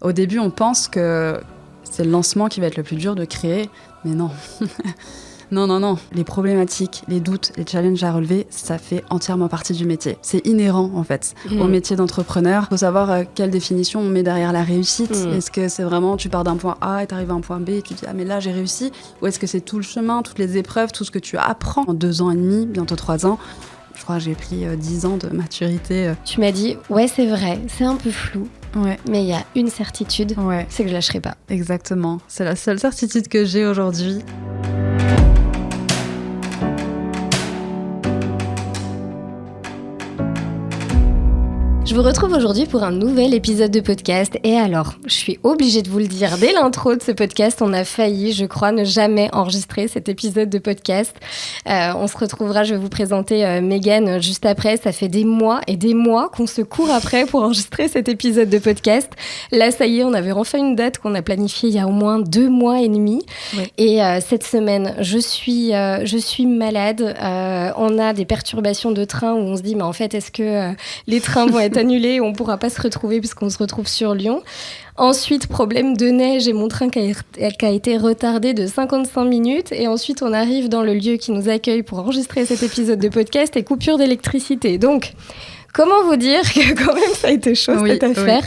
Au début, on pense que c'est le lancement qui va être le plus dur de créer, mais non. Non. Les problématiques, les doutes, les challenges à relever, ça fait entièrement partie du métier. C'est inhérent, en fait, au métier d'entrepreneur. Il faut savoir quelle définition on met derrière la réussite. Est-ce que c'est vraiment, tu pars d'un point A et tu arrives à un point B et tu te dis « Ah, mais là, j'ai réussi » Ou est-ce que c'est tout le chemin, toutes les épreuves, tout ce que tu apprends en 2 ans et demi, bientôt 3 ans. Je crois que j'ai pris 10 ans de maturité. Tu m'as dit « Ouais, c'est vrai, c'est un peu flou. » Ouais. Mais il y a une certitude, c'est que je lâcherai pas. Exactement. C'est la seule certitude que j'ai aujourd'hui. Je vous retrouve aujourd'hui pour un nouvel épisode de podcast. Et alors, je suis obligée de vous le dire, dès l'intro de ce podcast, on a failli, je crois, ne jamais enregistrer cet épisode de podcast. On se retrouvera, je vais vous présenter Mégane juste après. Ça fait des mois et des mois qu'on se court après pour enregistrer cet épisode de podcast. Là, ça y est, on avait enfin une date qu'on a planifiée il y a au moins 2 mois et demi. Oui. Et cette semaine, je suis malade. On a des perturbations de train où on se dit, mais en fait, est-ce que les trains vont être annulé, on ne pourra pas se retrouver puisqu'on se retrouve sur Lyon. Ensuite, problème de neige et mon train qui a été retardé de 55 minutes. Et ensuite, on arrive dans le lieu qui nous accueille pour enregistrer cet épisode de podcast et coupure d'électricité. Donc, comment vous dire que quand même ça a été chaud cette affaire.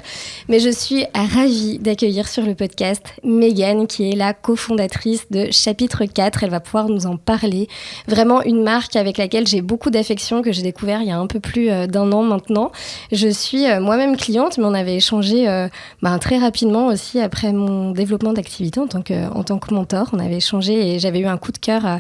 Mais je suis ravie d'accueillir sur le podcast Mégane qui est la cofondatrice de Chapitre 4. Elle va pouvoir nous en parler. Vraiment une marque avec laquelle j'ai beaucoup d'affection, que j'ai découvert il y a un peu plus d'1 an maintenant. Je suis moi-même cliente, mais on avait échangé très rapidement aussi après mon développement d'activité en tant que mentor. On avait échangé et j'avais eu un coup de cœur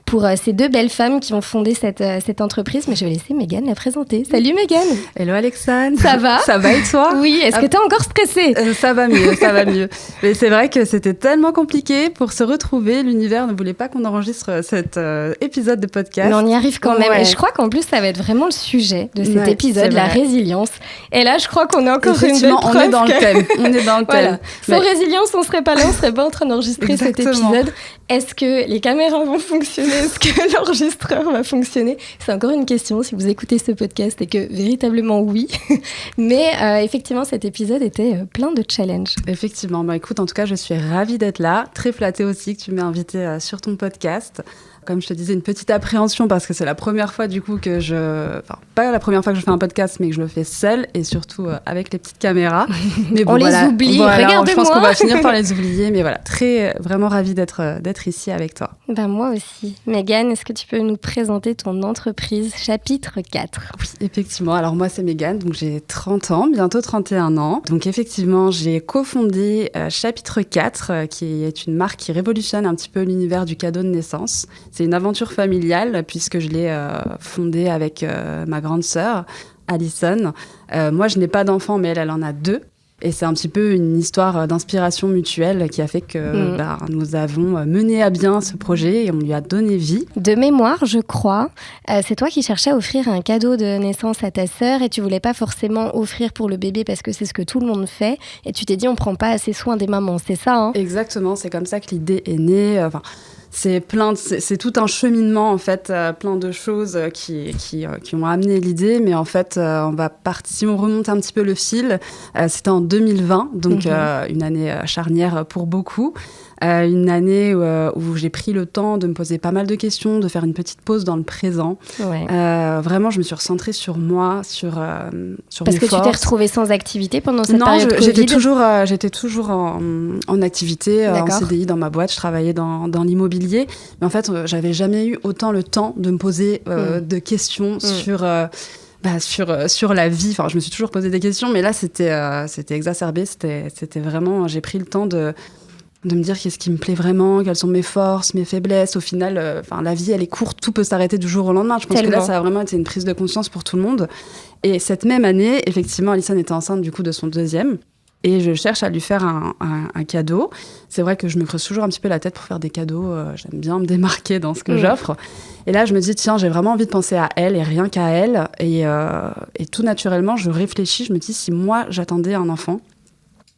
pour ces 2 belles femmes qui ont fondé cette entreprise. Mais je vais laisser Mégane la présenter. Salut Mégane. Hello Alexandre. Ça va ? Ça va et toi ? Oui, est-ce que t'es encore stressée ? Ça va mieux. Mais c'est vrai que c'était tellement compliqué pour se retrouver. L'univers ne voulait pas qu'on enregistre cet épisode de podcast. Mais on y arrive quand même. Et je crois qu'en plus, ça va être vraiment le sujet de cet épisode, la résilience. Et là, je crois qu'on est encore une belle preuve. On est dans le thème. Voilà. Sans résilience, on serait pas là, on serait pas en train d'enregistrer cet épisode. Est-ce que les caméras vont fonctionner ? Est-ce que l'enregistreur va fonctionner ? C'est encore une question si vous écoutez ce podcast et que véritablement oui. Mais effectivement, cet épisode était plein de challenges. Effectivement. Écoute, en tout cas, je suis ravie d'être là. Très flattée aussi que tu m'aies invitée sur ton podcast. Comme je te disais, une petite appréhension parce que c'est la première fois du coup que pas la première fois que je fais un podcast, mais que je le fais seule et surtout avec les petites caméras. Mais bon, on les oublie, regardez-moi. Je pense qu'on va finir par les oublier, mais voilà, vraiment ravie d'être ici avec toi. Moi aussi. Mégane, est-ce que tu peux nous présenter ton entreprise Chapitre 4 ? Oui, effectivement. Alors moi, c'est Mégane, donc j'ai 30 ans, bientôt 31 ans. Donc effectivement, j'ai cofondé Chapitre 4, qui est une marque qui révolutionne un petit peu l'univers du cadeau de naissance. C'est une aventure familiale puisque je l'ai fondée avec ma grande sœur, Alison. Moi, je n'ai pas d'enfant, mais elle en a 2. Et c'est un petit peu une histoire d'inspiration mutuelle qui a fait que nous avons mené à bien ce projet et on lui a donné vie. De mémoire, je crois, c'est toi qui cherchais à offrir un cadeau de naissance à ta sœur et tu voulais pas forcément offrir pour le bébé parce que c'est ce que tout le monde fait. Et tu t'es dit, on prend pas assez soin des mamans, c'est ça, hein ? Exactement, c'est comme ça que l'idée est née. C'est tout un cheminement en fait, plein de choses qui ont amené l'idée, mais en fait si on remonte un petit peu le fil, c'était en 2020, donc une année charnière pour beaucoup. Une année où j'ai pris le temps de me poser pas mal de questions, de faire une petite pause dans le présent. Ouais. Vraiment, je me suis recentrée sur moi, sur mes forces. Parce que tu t'es retrouvée sans activité pendant cette période Covid ? J'étais toujours en activité, en CDI dans ma boîte. Je travaillais dans l'immobilier. Mais en fait, j'avais jamais eu autant le temps de me poser de questions sur la vie. Enfin, je me suis toujours posé des questions, mais là, c'était exacerbé. C'était vraiment... J'ai pris le temps de me dire qu'est-ce qui me plaît vraiment, quelles sont mes forces, mes faiblesses. Au final, la vie, elle est courte, tout peut s'arrêter du jour au lendemain. Je pense que là, ça a vraiment été une prise de conscience pour tout le monde. Et cette même année, effectivement, Alison était enceinte du coup de son 2e. Et je cherche à lui faire un cadeau. C'est vrai que je me creuse toujours un petit peu la tête pour faire des cadeaux. J'aime bien me démarquer dans ce que j'offre. Et là, je me dis, tiens, j'ai vraiment envie de penser à elle et rien qu'à elle. Et tout naturellement, je réfléchis. Je me dis, si moi, j'attendais un enfant,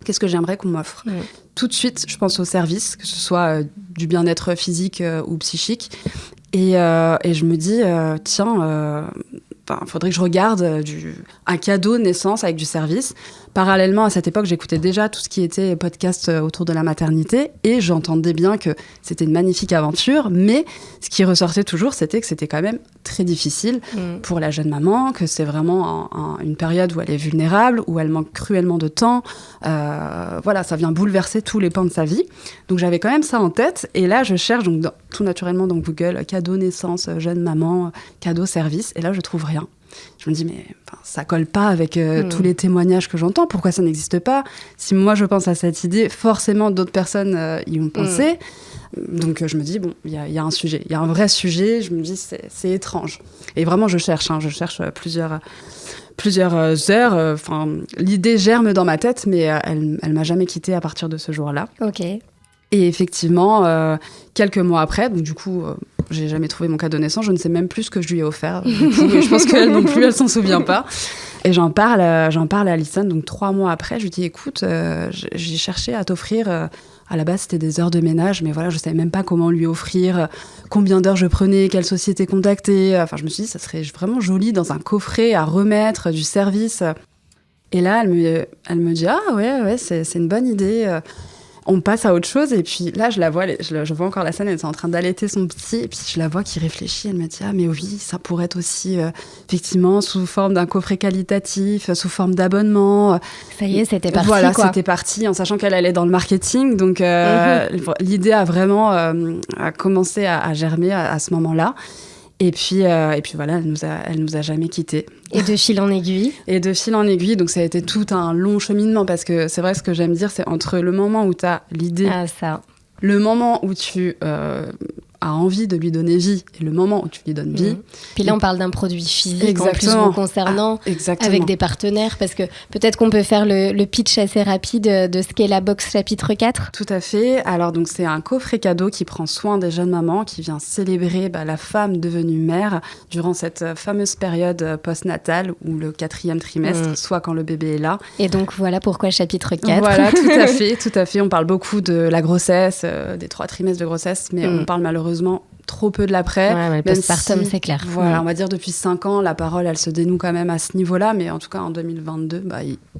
qu'est-ce que j'aimerais qu'on m'offre ? Tout de suite, je pense au service, que ce soit du bien-être physique ou psychique. Et je me dis, tiens, faudrait que je regarde un cadeau de naissance avec du service. parallèlement à cette époque, j'écoutais déjà tout ce qui était podcast autour de la maternité et j'entendais bien que c'était une magnifique aventure, mais ce qui ressortait toujours, c'était que c'était quand même très difficile pour la jeune maman, que c'est vraiment une période où elle est vulnérable, où elle manque cruellement de temps. Voilà, ça vient bouleverser tous les pans de sa vie. Donc j'avais quand même ça en tête et là je cherche donc tout naturellement dans Google cadeau naissance, jeune maman, cadeau service et là je trouve rien. Je me dis, mais ça colle pas avec tous les témoignages que j'entends. Pourquoi ça n'existe pas ? Si moi, je pense à cette idée, forcément, d'autres personnes y ont pensé. Donc, je me dis, bon, il y a un sujet. Il y a un vrai sujet. Je me dis, c'est étrange. Et vraiment, je cherche plusieurs heures. L'idée germe dans ma tête, mais elle m'a jamais quittée à partir de ce jour-là. Ok. Et effectivement, quelques mois après, donc du coup, j'ai jamais trouvé mon cadeau de naissance. Je ne sais même plus ce que je lui ai offert. Du coup, et je pense qu'elle non plus, elle s'en souvient pas. Et j'en parle à Alison. Donc 3 mois après, je lui dis, écoute, j'ai cherché à t'offrir. À la base, c'était des heures de ménage, mais voilà, je savais même pas comment lui offrir, combien d'heures je prenais, quelle société contacter. Enfin, je me suis dit, ça serait vraiment joli dans un coffret à remettre du service. Et là, elle me dit, ah ouais, c'est une bonne idée. On passe à autre chose et puis là je la vois, je vois encore la scène, elle est en train d'allaiter son petit et puis je la vois qui réfléchit, elle me dit mais oui, ça pourrait être aussi effectivement sous forme d'un coffret qualitatif, sous forme d'abonnement. Ça y est, c'était parti. Voilà, quoi. C'était parti en sachant qu'elle allait dans le marketing, donc l'idée a vraiment a commencé à germer à ce moment-là. Et puis voilà, elle nous a jamais quittés. Et de fil en aiguille. Donc ça a été tout un long cheminement parce que c'est vrai, ce que j'aime dire, c'est entre le moment où tu as l'idée, le moment où tu a envie de lui donner vie et le moment où tu lui donnes vie. Puis là, on parle d'un produit physique en plus vous concernant, avec des partenaires, parce que peut-être qu'on peut faire le pitch assez rapide de ce qu'est la box chapitre 4. Tout à fait. Alors, donc, c'est un coffret cadeau qui prend soin des jeunes mamans, qui vient célébrer la femme devenue mère durant cette fameuse période postnatale ou le 4e trimestre, soit quand le bébé est là. Et donc, voilà pourquoi chapitre 4. Voilà, tout à fait. On parle beaucoup de la grossesse, des 3 trimestres de grossesse, mais on parle malheureusement trop peu de l'après. Ouais, le postpartum, c'est clair. Voilà, on va dire depuis 5 ans, la parole, elle se dénoue quand même à ce niveau-là, mais en tout cas, en 2022,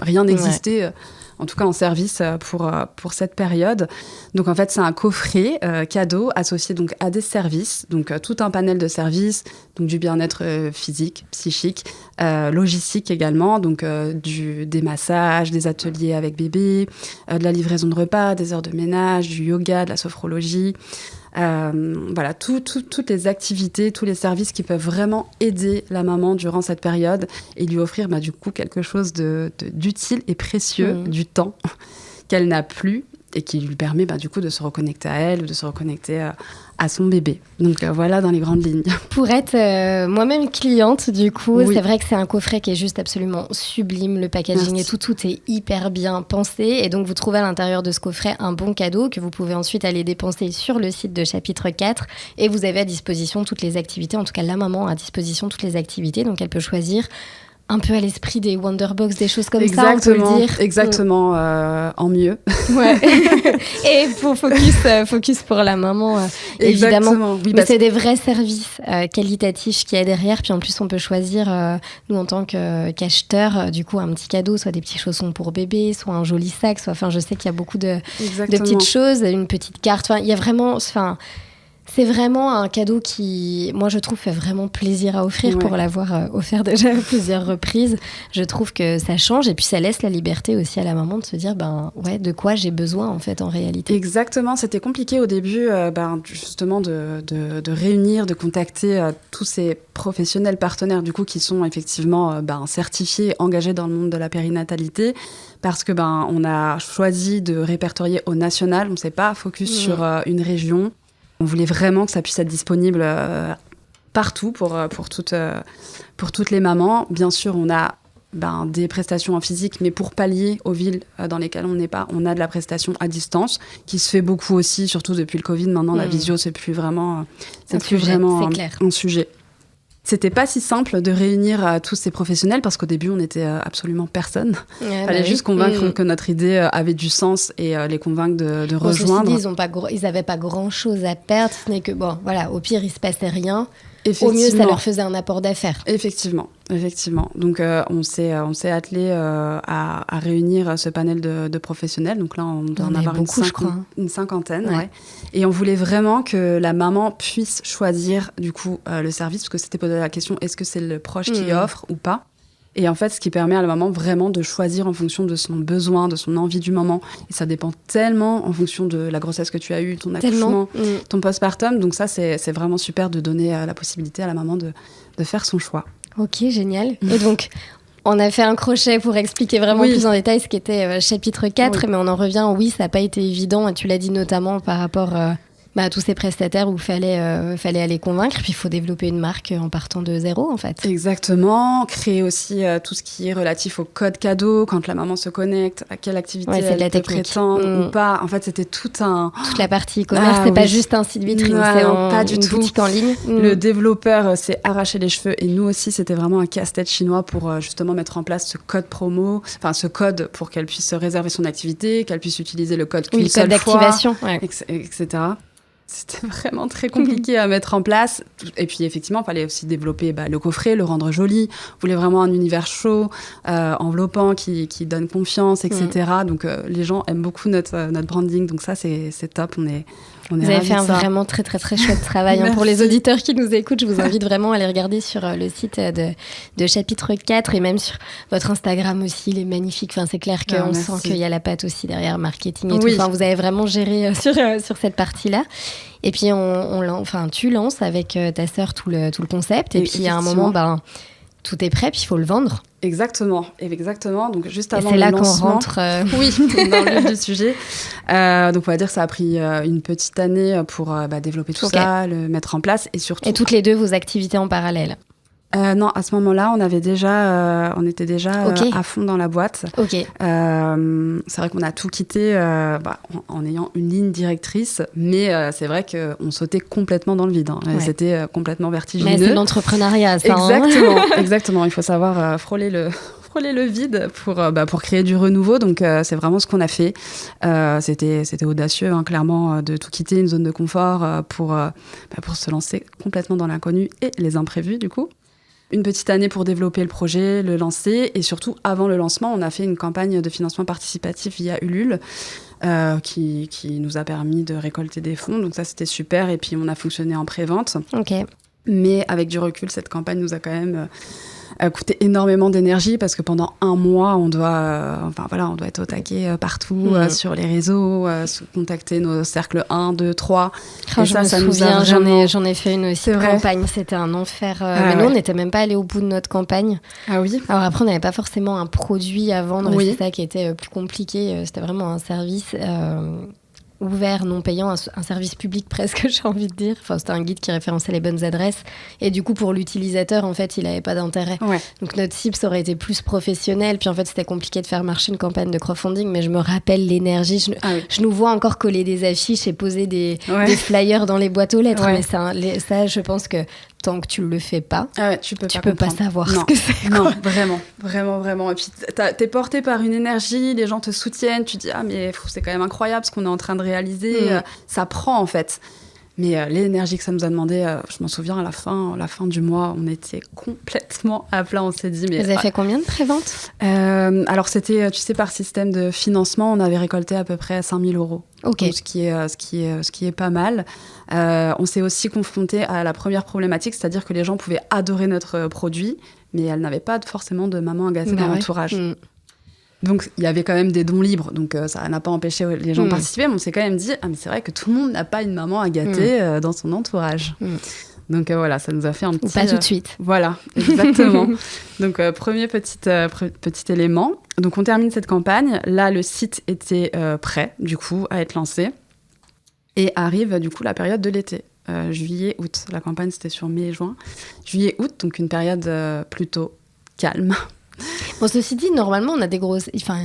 rien n'existait, en tout cas en service pour cette période. Donc, en fait, c'est un coffret cadeau associé donc à des services, donc tout un panel de services, donc du bien-être physique, psychique, logistique également, donc des massages, des ateliers avec bébé, de la livraison de repas, des heures de ménage, du yoga, de la sophrologie. Voilà, toutes les activités, tous les services qui peuvent vraiment aider la maman durant cette période et lui offrir du coup quelque chose d'utile et précieux, du temps qu'elle n'a plus et qui lui permet du coup de se reconnecter à elle, de se reconnecter à son bébé. Donc voilà dans les grandes lignes. Pour être moi-même cliente, du coup, c'est vrai que c'est un coffret qui est juste absolument sublime. Le packaging et tout est hyper bien pensé. Et donc, vous trouvez à l'intérieur de ce coffret un bon cadeau que vous pouvez ensuite aller dépenser sur le site de chapitre 4. Et vous avez à disposition toutes les activités. En tout cas, la maman a à disposition toutes les activités. Donc, elle peut choisir un peu à l'esprit des Wonderbox, des choses comme ça, on peut le dire. Exactement, en mieux. Ouais. Et pour focus pour la maman, évidemment. Oui, mais c'est des vrais services qualitatifs qu'il y a derrière. Puis en plus, on peut choisir, nous en tant qu'acheteurs, du coup, un petit cadeau, soit des petits chaussons pour bébé, soit un joli sac, soit, je sais qu'il y a beaucoup de petites choses, une petite carte. Il y a vraiment... C'est vraiment un cadeau qui, moi, je trouve, fait vraiment plaisir à offrir pour l'avoir offert déjà à plusieurs reprises. Je trouve que ça change et puis ça laisse la liberté aussi à la maman de se dire, de quoi j'ai besoin, en fait, en réalité. Exactement. C'était compliqué au début, justement, de réunir, de contacter tous ces professionnels partenaires, du coup, qui sont effectivement certifiés, engagés dans le monde de la périnatalité. Parce que on a choisi de répertorier au national. On ne s'est pas focus sur une région. On voulait vraiment que ça puisse être disponible partout pour toutes les mamans. Bien sûr, on a des prestations en physique, mais pour pallier aux villes dans lesquelles on n'est pas, on a de la prestation à distance, qui se fait beaucoup aussi, surtout depuis le Covid. Maintenant, la visio, c'est plus vraiment un sujet. C'était pas si simple de réunir tous ces professionnels parce qu'au début, on n'était absolument personne. Il fallait juste convaincre que notre idée avait du sens et les convaincre de rejoindre. Ils n'avaient pas grand-chose à perdre, ce n'est que, au pire, il se passait rien. au mieux, ça leur faisait un apport d'affaires. Effectivement. Donc, on s'est attelé à réunir ce panel de professionnels. Donc là, on doit en avoir une cinquantaine. Ouais. Et on voulait vraiment que la maman puisse choisir, du coup, le service, parce que c'était posé la question, est-ce que c'est le proche qui offre ou pas ? Et en fait, ce qui permet à la maman vraiment de choisir en fonction de son besoin, de son envie du moment. Et ça dépend tellement en fonction de la grossesse que tu as eue, ton accouchement, ton postpartum. Donc ça, c'est vraiment super de donner la possibilité à la maman de faire son choix. Ok, génial. Et donc, on a fait un crochet pour expliquer vraiment plus en détail ce qu'était chapitre 4, mais on en revient, ça n'a pas été évident. Et tu l'as dit notamment par rapport... à tous ces prestataires où il fallait aller convaincre. Puis il faut développer une marque en partant de zéro, en fait. Exactement. Créer aussi tout ce qui est relatif au code cadeau, quand la maman se connecte, à quelle activité elle peut prétendre ou pas. En fait, c'était toute la partie e-commerce. C'est pas juste un site vitrine, pas du tout. Boutique en ligne. Le développeur s'est arraché les cheveux et nous aussi, c'était vraiment un casse-tête chinois pour justement mettre en place ce code promo, enfin ce code pour qu'elle puisse réserver son activité, qu'elle puisse utiliser le code qu'une seule fois. Le code d'activation. Etc. C'était vraiment très compliqué à mettre en place. Et puis, effectivement, il fallait aussi développer le coffret, le rendre joli. On voulait vraiment un univers chaud, enveloppant, qui donne confiance, etc. Donc, les gens aiment beaucoup notre branding. Donc, ça, c'est top. Vous avez fait un vraiment très, très, très chouette travail. Pour les auditeurs qui nous écoutent, je vous invite vraiment à aller regarder sur le site de chapitre 4 et même sur votre Instagram aussi. Il est magnifique. Enfin, c'est clair qu'on sent qu'il y a la patte aussi derrière marketing et tout. Enfin, vous avez vraiment géré sur cette partie-là. Et puis, tu lances avec ta sœur tout le concept. Et puis, à un moment, tout est prêt, puis il faut le vendre. Exactement. Donc, juste avant le lancement... Et c'est là qu'on rentre... Oui, dans le vif du sujet. Donc, on va dire que ça a pris une petite année pour développer tout ça, le mettre en place et surtout... Et toutes les deux, vos activités en parallèle? Non, à ce moment-là, on était déjà à fond dans la boîte. C'est vrai qu'on a tout quitté en ayant une ligne directrice, mais c'est vrai qu'on sautait complètement dans le vide. C'était complètement vertigineux. Mais c'est l'entrepreneuriat, ça. Exactement. Il faut savoir frôler le vide pour créer du renouveau. Donc, c'est vraiment ce qu'on a fait. C'était audacieux, clairement, de tout quitter, une zone de confort pour se lancer complètement dans l'inconnu et les imprévus, du coup. Une petite année pour développer le projet, le lancer. Et surtout, avant le lancement, on a fait une campagne de financement participatif via Ulule qui nous a permis de récolter des fonds. Donc ça, c'était super. Et puis, on a fonctionné en pré-vente. Mais avec du recul, cette campagne nous a quand même coûté énormément d'énergie parce que pendant un mois, on doit être au taquet partout sur les réseaux, contacter nos cercles 1, 2, 3. Ça nous a vraiment... J'en ai fait une aussi campagne, c'était un enfer. Mais nous, on n'était même pas allés au bout de notre campagne. Ah oui. Alors après, on n'avait pas forcément un produit à vendre, c'est ça qui était plus compliqué. C'était vraiment un service... ouvert, non payant, un service public presque, j'ai envie de dire. Enfin, c'était un guide qui référençait les bonnes adresses. Et du coup, pour l'utilisateur, en fait, il n'avait pas d'intérêt. Donc, notre cible, ça aurait été plus professionnel. Puis, en fait, c'était compliqué de faire marcher une campagne de crowdfunding. Mais je me rappelle l'énergie. Je nous vois encore coller des affiches et poser des flyers dans les boîtes aux lettres. Mais ça, je pense que tant que tu le fais pas, tu peux pas savoir ce que c'est. Non, vraiment. Et puis, t'es porté par une énergie, les gens te soutiennent, tu dis, mais c'est quand même incroyable ce qu'on est en train de réaliser. Ça prend, en fait. Mais l'énergie que ça nous a demandé, je m'en souviens, à la fin du mois, on était complètement à plat. On s'est dit... Vous avez fait combien de préventes ? Alors, c'était, tu sais, par système de financement, on avait récolté à peu près 5 000 €. Donc, ce qui est pas mal. On s'est aussi confronté à la première problématique, c'est-à-dire que les gens pouvaient adorer notre produit, mais elles n'avaient pas forcément de maman agacée dans l'entourage. Donc, il y avait quand même des dons libres, donc ça n'a pas empêché les gens de participer, mais on s'est quand même dit, mais c'est vrai que tout le monde n'a pas une maman à gâter dans son entourage. Donc voilà, ça nous a fait un petit... Ou pas tout de suite. Voilà, exactement. Donc premier petit élément. Donc on termine cette campagne. Là, le site était prêt, du coup, à être lancé. Et arrive, du coup, la période de l'été. Juillet-août. La campagne, c'était sur mai et juin. Juillet-août, donc une période plutôt calme. Bon, ceci dit, normalement, on a des grosses... Enfin,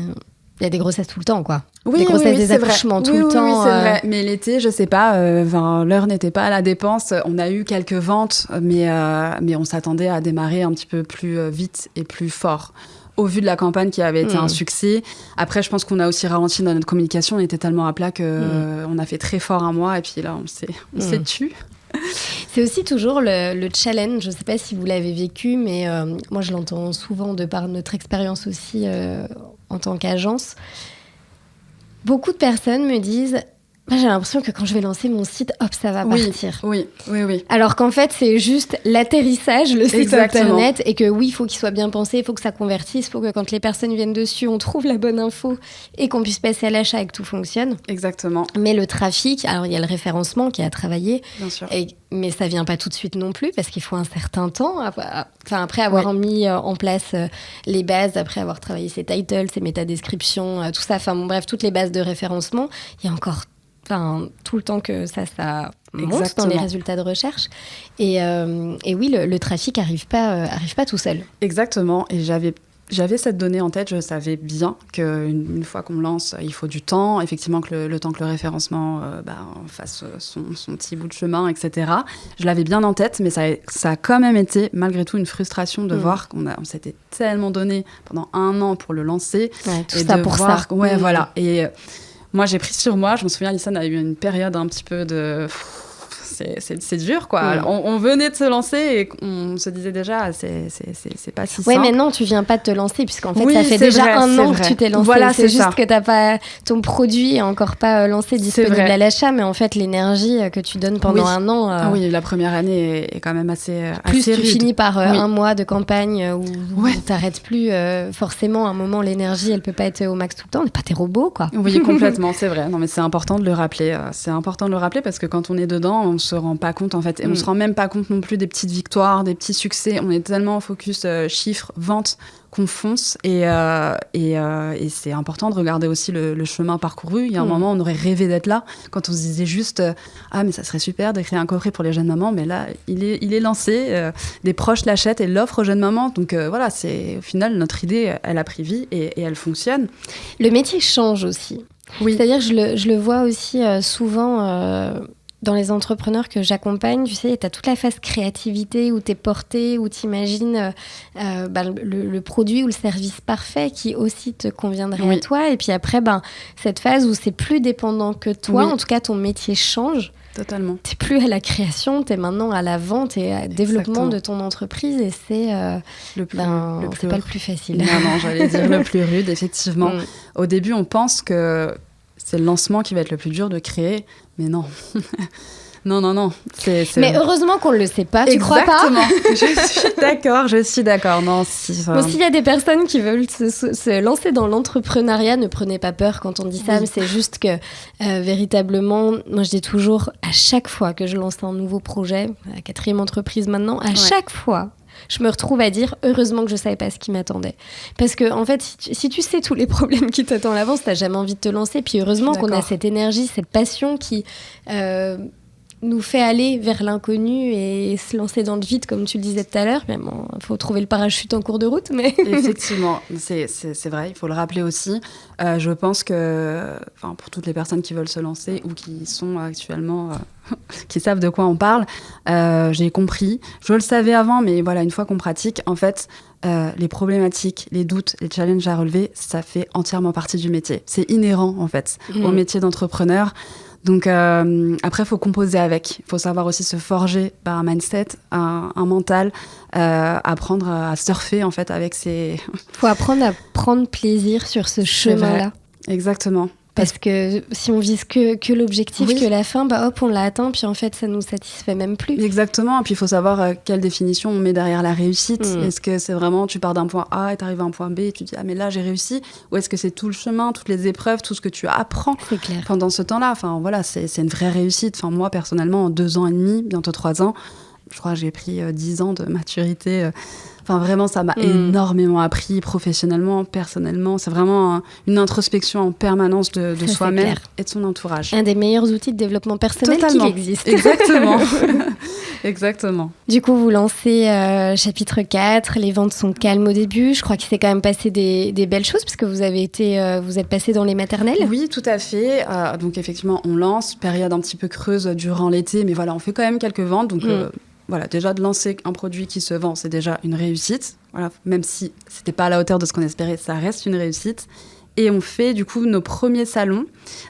il y a des grossesses tout le temps, quoi. Des grossesses, des accouchements tout le temps. Oui, c'est vrai. Mais l'été, je sais pas, l'heure n'était pas à la dépense. On a eu quelques ventes, mais on s'attendait à démarrer un petit peu plus vite et plus fort. Au vu de la campagne qui avait été un succès. Après, je pense qu'on a aussi ralenti dans notre communication. On était tellement à plat qu'on a fait très fort un mois. Et puis là, on s'est tu. C'est aussi toujours le challenge. Je ne sais pas si vous l'avez vécu, mais moi, je l'entends souvent de par notre expérience aussi en tant qu'agence. Beaucoup de personnes me disent... Moi, j'ai l'impression que quand je vais lancer mon site, hop, ça va partir. Oui. Alors qu'en fait, c'est juste l'atterrissage, le site Exactement. internet, et que oui, il faut qu'il soit bien pensé, il faut que ça convertisse, il faut que quand les personnes viennent dessus, on trouve la bonne info et qu'on puisse passer à l'achat et que tout fonctionne. Exactement. Mais le trafic, alors il y a le référencement qui est à travailler, bien sûr. Mais ça vient pas tout de suite non plus, parce qu'il faut un certain temps. Après avoir mis en place les bases, après avoir travaillé ses titles, ses métadescriptions, tout ça, bref, toutes les bases de référencement, il y a encore tout le temps que ça monte dans les résultats de recherche. Et oui, le trafic arrive pas tout seul. Exactement. Et j'avais cette donnée en tête. Je savais bien qu'une fois qu'on lance, il faut du temps. Effectivement, que le temps que le référencement fasse son petit bout de chemin, etc. Je l'avais bien en tête, mais ça a quand même été, malgré tout, une frustration de voir qu'on s'était tellement donné pendant 1 an pour le lancer. Ouais, tout ça pour ça. Ouais, voilà. Et... moi, j'ai pris sur moi. Je me souviens, Alison a eu une période un petit peu de... C'est dur, quoi. On venait de se lancer et on se disait déjà, c'est pas si simple. Oui, mais non, tu viens pas de te lancer, puisqu'en fait, ça fait déjà 1 an que tu t'es lancé. Voilà, c'est juste ça. Que t'as pas... ton produit est encore pas lancé, disponible à l'achat, mais en fait, l'énergie que tu donnes pendant 1 an... Ah oui, la première année est quand même assez plus rude. Tu finis par 1 mois de campagne où t'arrêtes plus. Forcément, à un moment, l'énergie, elle peut pas être au max tout le temps. On n'est pas des robots, quoi. Oui, complètement, c'est vrai. Non, mais c'est important de le rappeler. C'est important de le rappeler parce que quand on est dedans, on se rend pas compte, en fait. Et on se rend même pas compte non plus des petites victoires, des petits succès. On est tellement focus chiffres, ventes, qu'on fonce. Et c'est important de regarder aussi le chemin parcouru. Il y a un moment, on aurait rêvé d'être là. Quand on se disait juste, mais ça serait super de créer un coffret pour les jeunes mamans. Mais là, il est lancé. Des proches l'achètent et l'offrent aux jeunes mamans. Donc voilà, au final, notre idée, elle a pris vie et elle fonctionne. Le métier change aussi. Oui. C'est-à-dire que je le vois aussi souvent... dans les entrepreneurs que j'accompagne, tu sais, tu as toute la phase créativité où tu es porté, où tu imagines le produit ou le service parfait qui aussi te conviendrait à toi. Et puis après, cette phase où c'est plus dépendant que toi, en tout cas ton métier change. Totalement. Tu n'es plus à la création, tu es maintenant à la vente et au développement de ton entreprise. Et c'est c'est pas le plus facile. Non, j'allais dire le plus rude, effectivement. Au début, on pense que c'est le lancement qui va être le plus dur de créer, mais non. Non. Mais heureusement qu'on ne le sait pas, tu crois pas ? Exactement. Je suis d'accord. Non, s'il y a des personnes qui veulent se lancer dans l'entrepreneuriat, ne prenez pas peur quand on dit ça, mais c'est juste que véritablement, moi je dis toujours, à chaque fois que je lance un nouveau projet, la 4e entreprise maintenant, à chaque fois, je me retrouve à dire heureusement que je savais pas ce qui m'attendait, parce que en fait si tu sais tous les problèmes qui t'attendent à l'avance, t'as jamais envie de te lancer. Puis heureusement qu'on a cette énergie, cette passion qui nous fait aller vers l'inconnu et se lancer dans le vide, comme tu le disais tout à l'heure. Il faut trouver le parachute en cours de route, mais... Effectivement, c'est vrai, il faut le rappeler aussi. Je pense que, pour toutes les personnes qui veulent se lancer ou qui sont actuellement... qui savent de quoi on parle, j'ai compris. Je le savais avant, mais voilà, une fois qu'on pratique, en fait, les problématiques, les doutes, les challenges à relever, ça fait entièrement partie du métier. C'est inhérent, en fait, au métier d'entrepreneur. Donc après, il faut composer avec. Il faut savoir aussi se forger un mindset, un mental, apprendre à surfer en fait avec ces... Il faut apprendre à prendre plaisir sur ce chemin-là. Exactement. Parce que si on vise que l'objectif, que la fin, on l'a atteint, puis en fait, ça nous satisfait même plus. Exactement, et puis il faut savoir quelle définition on met derrière la réussite. Est-ce que c'est vraiment, tu pars d'un point A et tu arrives à un point B et tu te dis, mais là, j'ai réussi, ou est-ce que c'est tout le chemin, toutes les épreuves, tout ce que tu apprends pendant ce temps-là. Voilà, c'est une vraie réussite. Moi, personnellement, en 2 ans et demi, bientôt 3 ans, je crois que j'ai pris 10 ans de maturité. Vraiment, ça m'a énormément appris professionnellement, personnellement. C'est vraiment une introspection en permanence de soi-même et de son entourage. Un des meilleurs outils de développement personnel qui existe. Exactement. Exactement. Du coup, vous lancez chapitre 4. Les ventes sont calmes au début. Je crois qu'il s'est quand même passé des belles choses parce que vous êtes passé dans les maternelles. Oui, tout à fait. Donc, effectivement, on lance. Période un petit peu creuse durant l'été. Mais voilà, on fait quand même quelques ventes. Donc, voilà, déjà de lancer un produit qui se vend, c'est déjà une réussite. Voilà, même si c'était pas à la hauteur de ce qu'on espérait, ça reste une réussite. Et on fait du coup nos premiers salons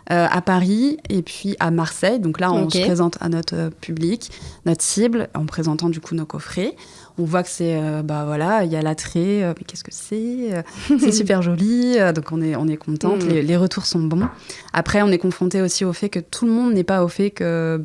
à Paris et puis à Marseille. Donc là, on se présente à notre public, notre cible, en présentant du coup nos coffrets. On voit que c'est, il y a l'attrait, mais qu'est-ce que c'est c'est super joli, donc on est contente, les retours sont bons. Après, on est confronté aussi au fait que tout le monde n'est pas au fait que,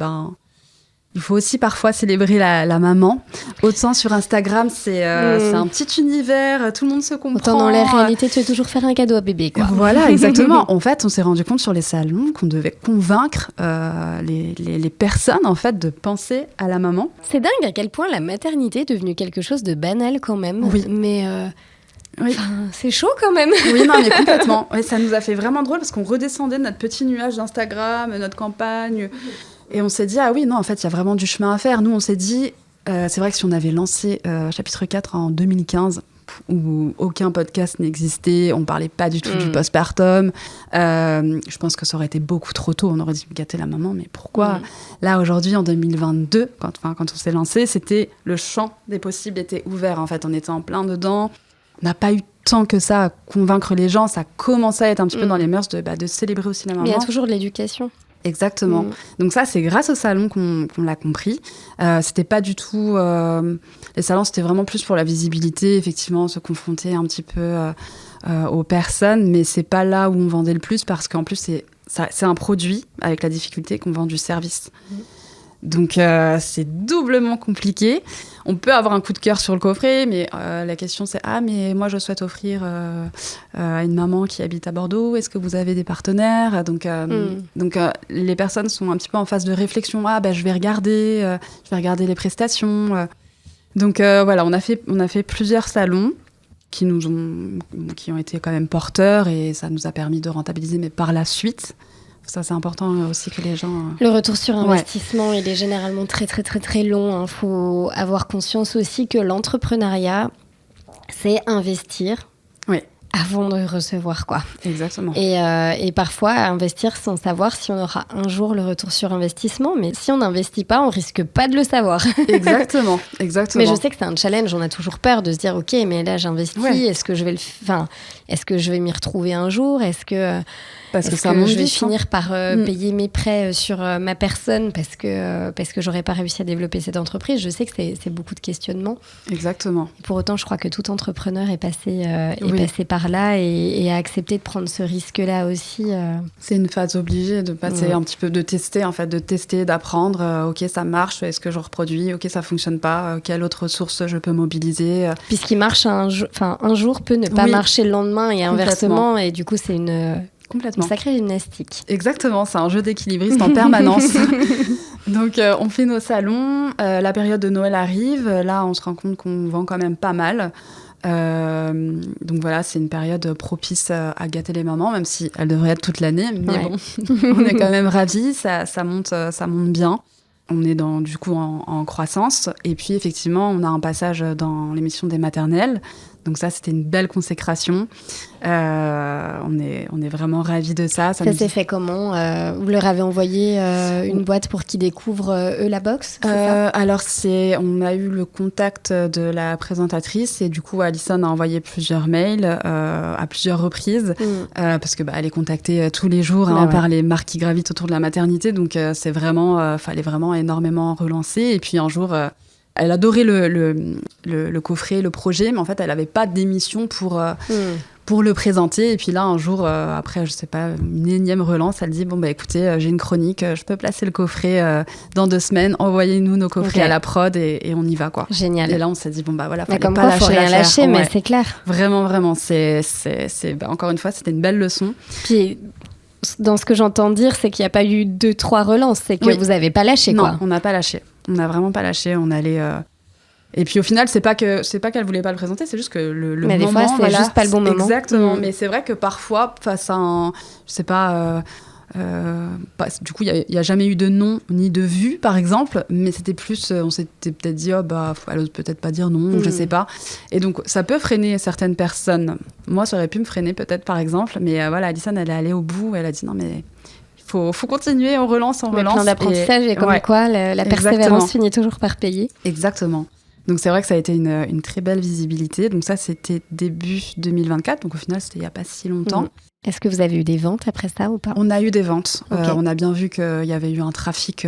il faut aussi parfois célébrer la maman. Autant sur Instagram, c'est un petit univers, tout le monde se comprend. Autant dans la réalité, tu veux toujours faire un cadeau à bébé, quoi. Voilà, exactement. En fait, on s'est rendu compte sur les salons qu'on devait convaincre les personnes, en fait, de penser à la maman. C'est dingue à quel point la maternité est devenue quelque chose de banal quand même. Oui. Mais... Oui. C'est chaud quand même. Oui, non, mais complètement. Ouais, ça nous a fait vraiment drôle parce qu'on redescendait de notre petit nuage d'Instagram, notre campagne... Et on s'est dit, ah oui, non, en fait, il y a vraiment du chemin à faire. Nous, on s'est dit, c'est vrai que si on avait lancé chapitre 4 en 2015, où aucun podcast n'existait, on ne parlait pas du tout du postpartum, je pense que ça aurait été beaucoup trop tôt. On aurait dû gâter la maman, mais pourquoi Là, aujourd'hui, en 2022, quand on s'est lancé, c'était le champ des possibles était ouvert. En fait, on était en plein dedans. On n'a pas eu tant que ça à convaincre les gens. Ça commençait à être un petit peu dans les mœurs de célébrer aussi la maman. Mais il y a toujours de l'éducation. Exactement. Donc ça, c'est grâce au salon qu'on l'a compris. C'était pas du tout... les salons, c'était vraiment plus pour la visibilité, effectivement, se confronter un petit peu aux personnes, mais c'est pas là où on vendait le plus, parce qu'en plus, c'est un produit, avec la difficulté qu'on vend du service. Donc c'est doublement compliqué. On peut avoir un coup de cœur sur le coffret, mais la question c'est mais moi je souhaite offrir à une maman qui habite à Bordeaux, est-ce que vous avez des partenaires? Donc les personnes sont un petit peu en phase de réflexion. Je vais regarder les prestations. Donc voilà, on a fait plusieurs salons qui ont été quand même porteurs, et ça nous a permis de rentabiliser, mais par la suite. Ça, c'est important aussi que les gens... Le retour sur investissement, il est généralement très, très, très, très long. Faut avoir conscience aussi que l'entrepreneuriat, c'est investir avant de recevoir, quoi. Exactement. Et parfois, investir sans savoir si on aura un jour le retour sur investissement. Mais si on n'investit pas, on risque pas de le savoir. Exactement. Mais je sais que c'est un challenge. On a toujours peur de se dire, OK, mais là, j'investis. Est-ce que je vais m'y retrouver un jour? Est-ce que je vais finir par payer mes prêts sur ma personne parce que j'aurais pas réussi à développer cette entreprise? Je sais que c'est beaucoup de questionnements. Exactement. Et pour autant, je crois que tout entrepreneur est passé par là et a accepté de prendre ce risque-là aussi. C'est une phase obligée de passer un petit peu, de tester, en fait, d'apprendre. OK, ça marche, est-ce que je reproduis? OK, ça fonctionne pas. Quelle autre source je peux mobiliser? Puis ce qui marche un jour peut ne pas marcher le lendemain, et inversement. Et du coup, c'est une sacrée gymnastique. Exactement, c'est un jeu d'équilibriste en permanence. Donc, on fait nos salons. La période de Noël arrive. Là, on se rend compte qu'on vend quand même pas mal. Donc voilà, c'est une période propice à gâter les mamans, même si elle devrait être toute l'année. Mais bon, on est quand même ravis. Ça monte bien. On est du coup en croissance. Et puis, effectivement, on a un passage dans l'émission des maternelles. Donc ça, c'était une belle consécration. On est vraiment ravis de ça. Ça s'est fait comment? Vous leur avez envoyé une boîte pour qu'ils découvrent eux la box? Alors, on a eu le contact de la présentatrice, et du coup, Alison a envoyé plusieurs mails à plusieurs reprises parce que elle est contactée tous les jours par les marques qui gravitent autour de la maternité. Donc, c'est vraiment, fallait vraiment énormément relancer. Et puis un jour... elle adorait le coffret, le projet, mais en fait, elle n'avait pas d'émission pour le présenter. Et puis là, un jour, après, je sais pas, une énième relance, elle dit, écoutez, j'ai une chronique, je peux placer le coffret dans 2 semaines, envoyez-nous nos coffrets à la prod et on y va, quoi. Génial. Et là, on s'est dit, fallait comme pas quoi, lâcher faut rien lâcher, mais c'est clair. Vraiment, vraiment, c'est encore une fois, c'était une belle leçon. Puis... dans ce que j'entends dire, c'est qu'il n'y a pas eu 2-3 relances, c'est que vous n'avez pas lâché, quoi. Non, on n'a pas lâché. On n'a vraiment pas lâché. On allait... Et puis au final, c'est pas qu'elle voulait pas le présenter, c'est juste que le moment... Mais des fois, c'est juste pas le bon moment. Exactement. Mais c'est vrai que parfois, face à un... Je sais pas... du coup, il n'y a jamais eu de nom ni de vue, par exemple, mais c'était plus... on s'était peut-être dit, elle ose peut-être pas dire non, je sais pas. Et donc, ça peut freiner certaines personnes. Moi, ça aurait pu me freiner peut-être, par exemple, mais Alison, elle est allée au bout, elle a dit non, mais... Faut continuer, on relance. Plein d'apprentissage, et comme quoi la persévérance finit toujours par payer. Exactement. Donc c'est vrai que ça a été une très belle visibilité. Donc ça, c'était début 2024. Donc au final, c'était il n'y a pas si longtemps. Est-ce que vous avez eu des ventes après ça ou pas ? On a eu des ventes. Okay. On a bien vu qu'il y avait eu un trafic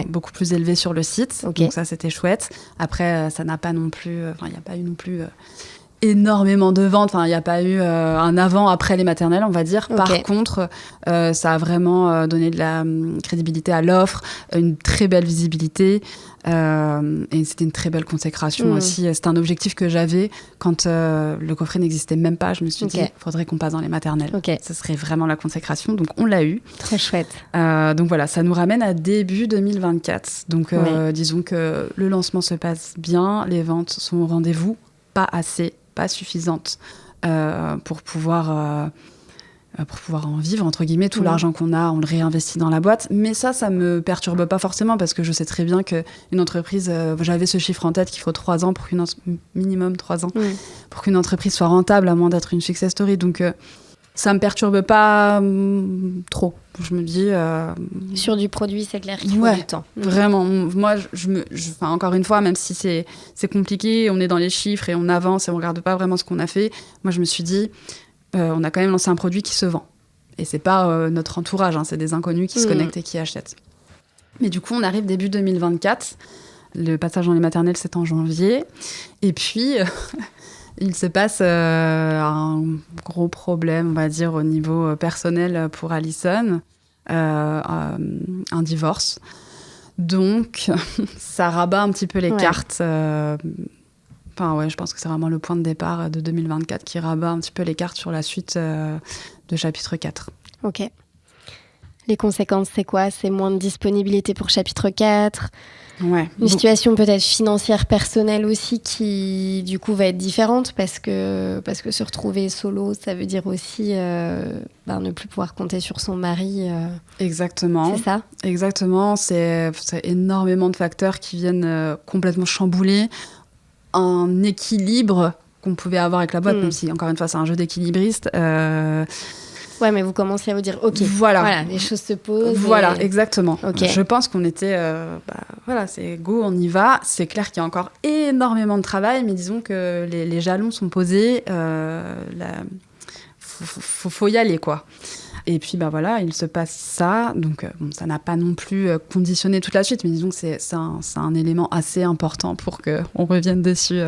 beaucoup plus élevé sur le site. Okay. Donc ça, c'était chouette. Après, ça n'a pas non plus... il n'y a pas eu non plus énormément de ventes. Enfin, il n'y a pas eu un avant-après les maternelles, on va dire. Okay. Par contre, ça a vraiment donné de la crédibilité à l'offre, une très belle visibilité. Et c'était une très belle consécration aussi. C'était un objectif que j'avais quand le coffret n'existait même pas. Je me suis dit, il faudrait qu'on passe dans les maternelles. Ce serait vraiment la consécration. Donc, on l'a eu. Très chouette. Donc voilà, ça nous ramène à début 2024. Donc, disons que le lancement se passe bien. Les ventes sont au rendez-vous. Pas assez, pas suffisantes pour pouvoir en vivre, entre guillemets. Tout l'argent qu'on a, on le réinvestit dans la boîte. Mais ça me perturbe pas forcément parce que je sais très bien qu'une entreprise, j'avais ce chiffre en tête qu'il faut 3 ans, minimum 3 ans, pour qu'une entreprise soit rentable, à moins d'être une success story. Donc, ça me perturbe pas trop. Je me dis... Sur du produit, c'est clair qu'il faut du temps. Vraiment. Moi, encore une fois, même si c'est compliqué, on est dans les chiffres et on avance et on regarde pas vraiment ce qu'on a fait, moi, je me suis dit... on a quand même lancé un produit qui se vend. Et c'est pas notre entourage, c'est des inconnus qui se connectent et qui achètent. Mais du coup, on arrive début 2024. Le passage dans les maternelles, c'est en janvier. Et puis, il se passe un gros problème, on va dire, au niveau personnel pour Alison. Un divorce. Donc, ça rabat un petit peu les cartes... je pense que c'est vraiment le point de départ de 2024 qui rabat un petit peu les cartes sur la suite de chapitre 4. Ok. Les conséquences, c'est quoi ? C'est moins de disponibilité pour chapitre 4 ? Une situation peut-être financière personnelle aussi qui, du coup, va être différente parce que se retrouver solo, ça veut dire aussi ne plus pouvoir compter sur son mari. Exactement. C'est ça ? Exactement. C'est énormément de facteurs qui viennent complètement chambouler un équilibre qu'on pouvait avoir avec la boîte, même si, encore une fois, c'est un jeu d'équilibriste. Ouais, mais vous commencez à vous dire, OK, voilà les choses se posent. Voilà, exactement. Okay. Je pense qu'on était... c'est go, on y va. C'est clair qu'il y a encore énormément de travail, mais disons que les jalons sont posés. Faut y aller, quoi. Et puis, il se passe ça. Donc, ça n'a pas non plus conditionné toute la suite, mais disons que c'est un élément assez important pour qu'on revienne dessus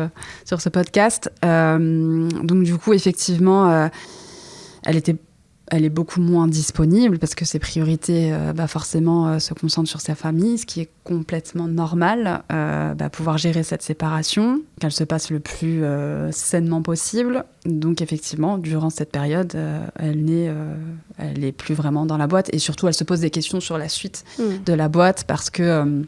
sur ce podcast. Donc, du coup, effectivement, elle est beaucoup moins disponible parce que ses priorités, forcément, se concentrent sur sa famille, ce qui est complètement normal. Pouvoir gérer cette séparation, qu'elle se passe le plus sainement possible. Donc, effectivement, durant cette période, elle n'est plus vraiment dans la boîte. Et surtout, elle se pose des questions sur la suite de la boîte parce que...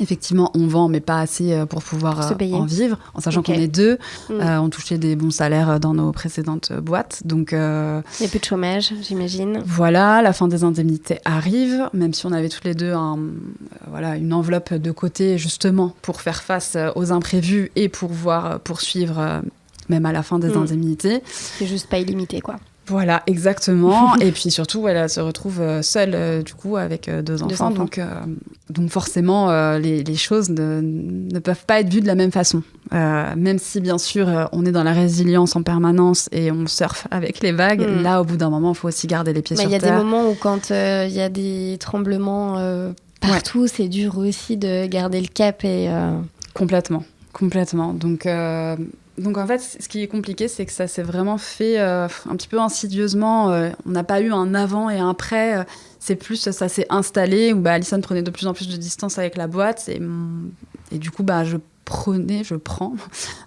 effectivement, on vend, mais pas assez pour pouvoir en vivre, en sachant qu'on est 2. On touchait des bons salaires dans nos précédentes boîtes. Donc, il n'y a plus de chômage, j'imagine. Voilà, la fin des indemnités arrive, même si on avait toutes les deux une enveloppe de côté, justement, pour faire face aux imprévus et pour pouvoir poursuivre, même à la fin des indemnités. C'est juste pas illimité, quoi. Voilà, exactement. Et puis surtout, elle se retrouve seule, du coup, avec 2 enfants. Donc forcément, les choses ne peuvent pas être vues de la même façon. Même si, bien sûr, on est dans la résilience en permanence et on surfe avec les vagues, là, au bout d'un moment, il faut aussi garder les pieds sur terre. Il y a des moments où, quand il y a des tremblements partout, c'est dur aussi de garder le cap. Complètement. Donc, en fait, ce qui est compliqué, c'est que ça s'est vraiment fait un petit peu insidieusement. On n'a pas eu un avant et un après. C'est plus, ça s'est installé, où Alison prenait de plus en plus de distance avec la boîte. Et du coup, je prends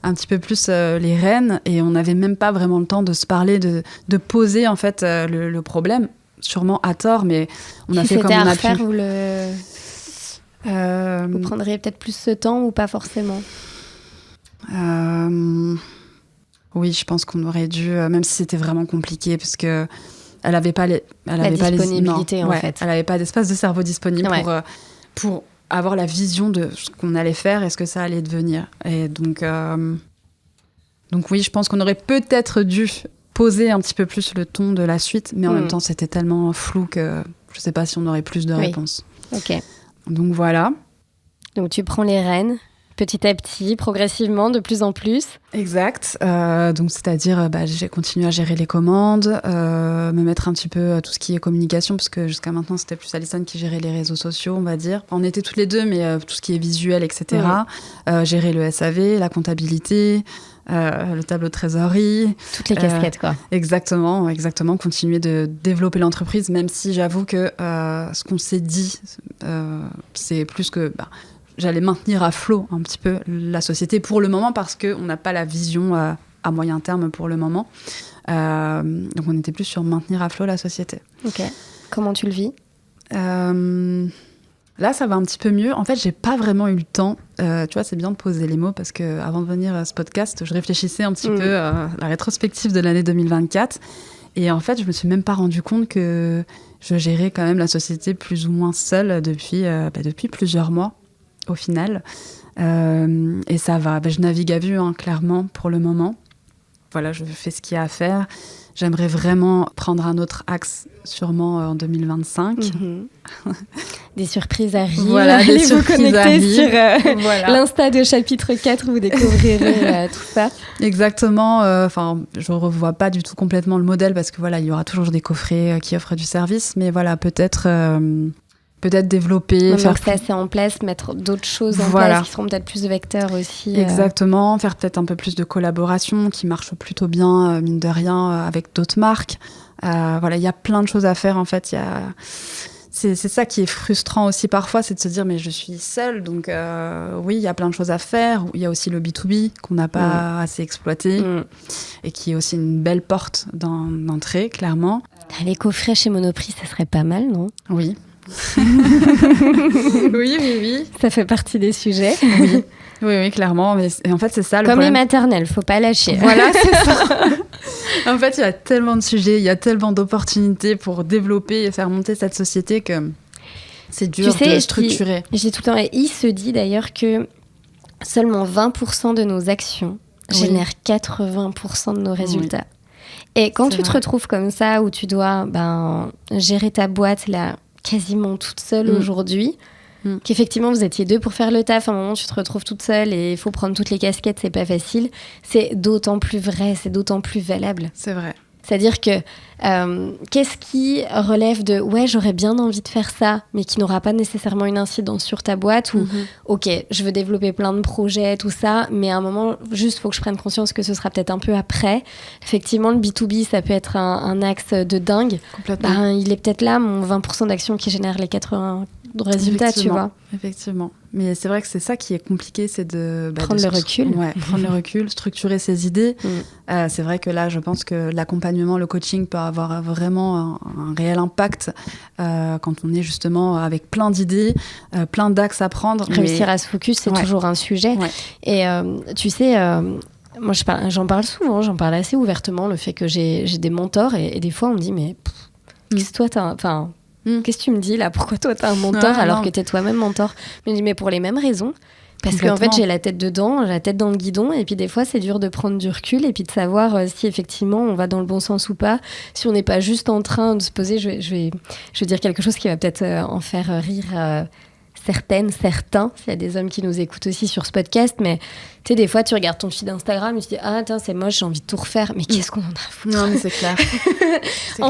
un petit peu plus les rênes. Et on n'avait même pas vraiment le temps de se parler, de poser, en fait, le problème. Sûrement à tort, mais on a fait comme on a pu. Vous prendriez peut-être plus ce temps ou pas forcément ? Oui, je pense qu'on aurait dû, même si c'était vraiment compliqué, parce que elle n'avait pas la disponibilité, en fait. Elle n'avait pas d'espace de cerveau disponible pour avoir la vision de ce qu'on allait faire et ce que ça allait devenir. Et donc oui, je pense qu'on aurait peut-être dû poser un petit peu plus le ton de la suite, mais en même temps, c'était tellement flou que je ne sais pas si on aurait plus de réponses. Ok. Donc voilà. Donc tu prends les rênes. petit à petit, progressivement, de plus en plus. Exact. Donc, c'est-à-dire, j'ai continué à gérer les commandes, me mettre un petit peu tout ce qui est communication, parce que jusqu'à maintenant, c'était plus Alison qui gérait les réseaux sociaux, on va dire. On était toutes les deux, mais tout ce qui est visuel, etc. Gérer le SAV, la comptabilité, le tableau de trésorerie. Toutes les casquettes, quoi. Exactement. Continuer de développer l'entreprise, même si j'avoue que ce qu'on s'est dit, c'est plus que... j'allais maintenir à flot un petit peu la société pour le moment parce qu'on n'a pas la vision à moyen terme pour le moment. Donc on était plus sur maintenir à flot la société. Ok. Comment tu le vis ? Là, ça va un petit peu mieux. En fait, j'ai pas vraiment eu le temps. Tu vois, c'est bien de poser les mots parce qu'avant de venir à ce podcast, je réfléchissais un petit peu à la rétrospective de l'année 2024. Et en fait, je me suis même pas rendu compte que je gérais quand même la société plus ou moins seule depuis plusieurs mois. Au final. Et ça va. Je navigue à vue, clairement, pour le moment. Voilà, je fais ce qu'il y a à faire. J'aimerais vraiment prendre un autre axe, sûrement en 2025. Des surprises arrivent. Voilà, allez vous connecter sur l'Insta de chapitre 4, vous découvrirez tout ça. Exactement. Je ne revois pas du tout complètement le modèle parce que voilà, il y aura toujours des coffrets qui offrent du service. Mais voilà, peut-être développer. Faire ça, c'est en place, mettre d'autres choses en place qui seront peut-être plus vecteurs aussi. Exactement, faire peut-être un peu plus de collaboration qui marche plutôt bien, mine de rien, avec d'autres marques. Il y a plein de choses à faire en fait. C'est ça qui est frustrant aussi parfois, c'est de se dire mais je suis seule, donc oui, il y a plein de choses à faire. Il y a aussi le B2B qu'on n'a pas assez exploité et qui est aussi une belle porte d'entrée, clairement. Les coffrets chez Monoprix, ça serait pas mal, non ? Oui. Oui. Ça fait partie des sujets. Oui, clairement. Mais en fait, c'est ça le problème. Comme les maternelles, faut pas lâcher. Voilà, c'est ça. En fait, il y a tellement de sujets, il y a tellement d'opportunités pour développer et faire monter cette société que c'est dur de structurer. J'ai tout le temps... Et il se dit d'ailleurs que seulement 20% de nos actions génèrent 80% de nos résultats. Oui. Et quand tu te retrouves comme ça, où tu dois gérer ta boîte là, quasiment toute seule aujourd'hui, qu'effectivement vous étiez deux pour faire le taf, à un moment tu te retrouves toute seule et il faut prendre toutes les casquettes, c'est pas facile, c'est d'autant plus vrai, c'est d'autant plus valable. C'est vrai. C'est-à-dire que qu'est-ce qui relève de « ouais, j'aurais bien envie de faire ça », mais qui n'aura pas nécessairement une incidence sur ta boîte ou « ok, je veux développer plein de projets, tout ça, mais à un moment, juste, il faut que je prenne conscience que ce sera peut-être un peu après ». Effectivement, le B2B, ça peut être un axe de dingue. Complètement. Il est peut-être là, mon 20% d'actions qui génère les 80 résultats, tu vois. Effectivement. Mais c'est vrai que c'est ça qui est compliqué, c'est de... prendre le recul. Ouais, prendre le recul, structurer ses idées. C'est vrai que là, je pense que l'accompagnement, le coaching peut avoir vraiment un réel impact quand on est justement avec plein d'idées, plein d'axes à prendre. Réussir à se focus, c'est toujours un sujet. Ouais. Et tu sais... moi, j'en parle souvent, j'en parle assez ouvertement, le fait que j'ai des mentors et des fois, on me dit, mais qu'est-ce que toi, qu'est-ce que tu me dis là ? Pourquoi toi t'as un mentor alors que t'es toi-même mentor ? Mais je dis mais pour les mêmes raisons. Parce qu'en fait j'ai la tête dedans, j'ai la tête dans le guidon et puis des fois c'est dur de prendre du recul et puis de savoir si effectivement on va dans le bon sens ou pas. Si on n'est pas juste en train de se poser, je vais dire quelque chose qui va peut-être en faire rire certains, s'il y a des hommes qui nous écoutent aussi sur ce podcast, mais tu sais, des fois, tu regardes ton feed Instagram et tu te dis « Ah, attends, c'est moche, j'ai envie de tout refaire. » Mais qu'est-ce qu'on en a à foutre ? Non, mais c'est clair.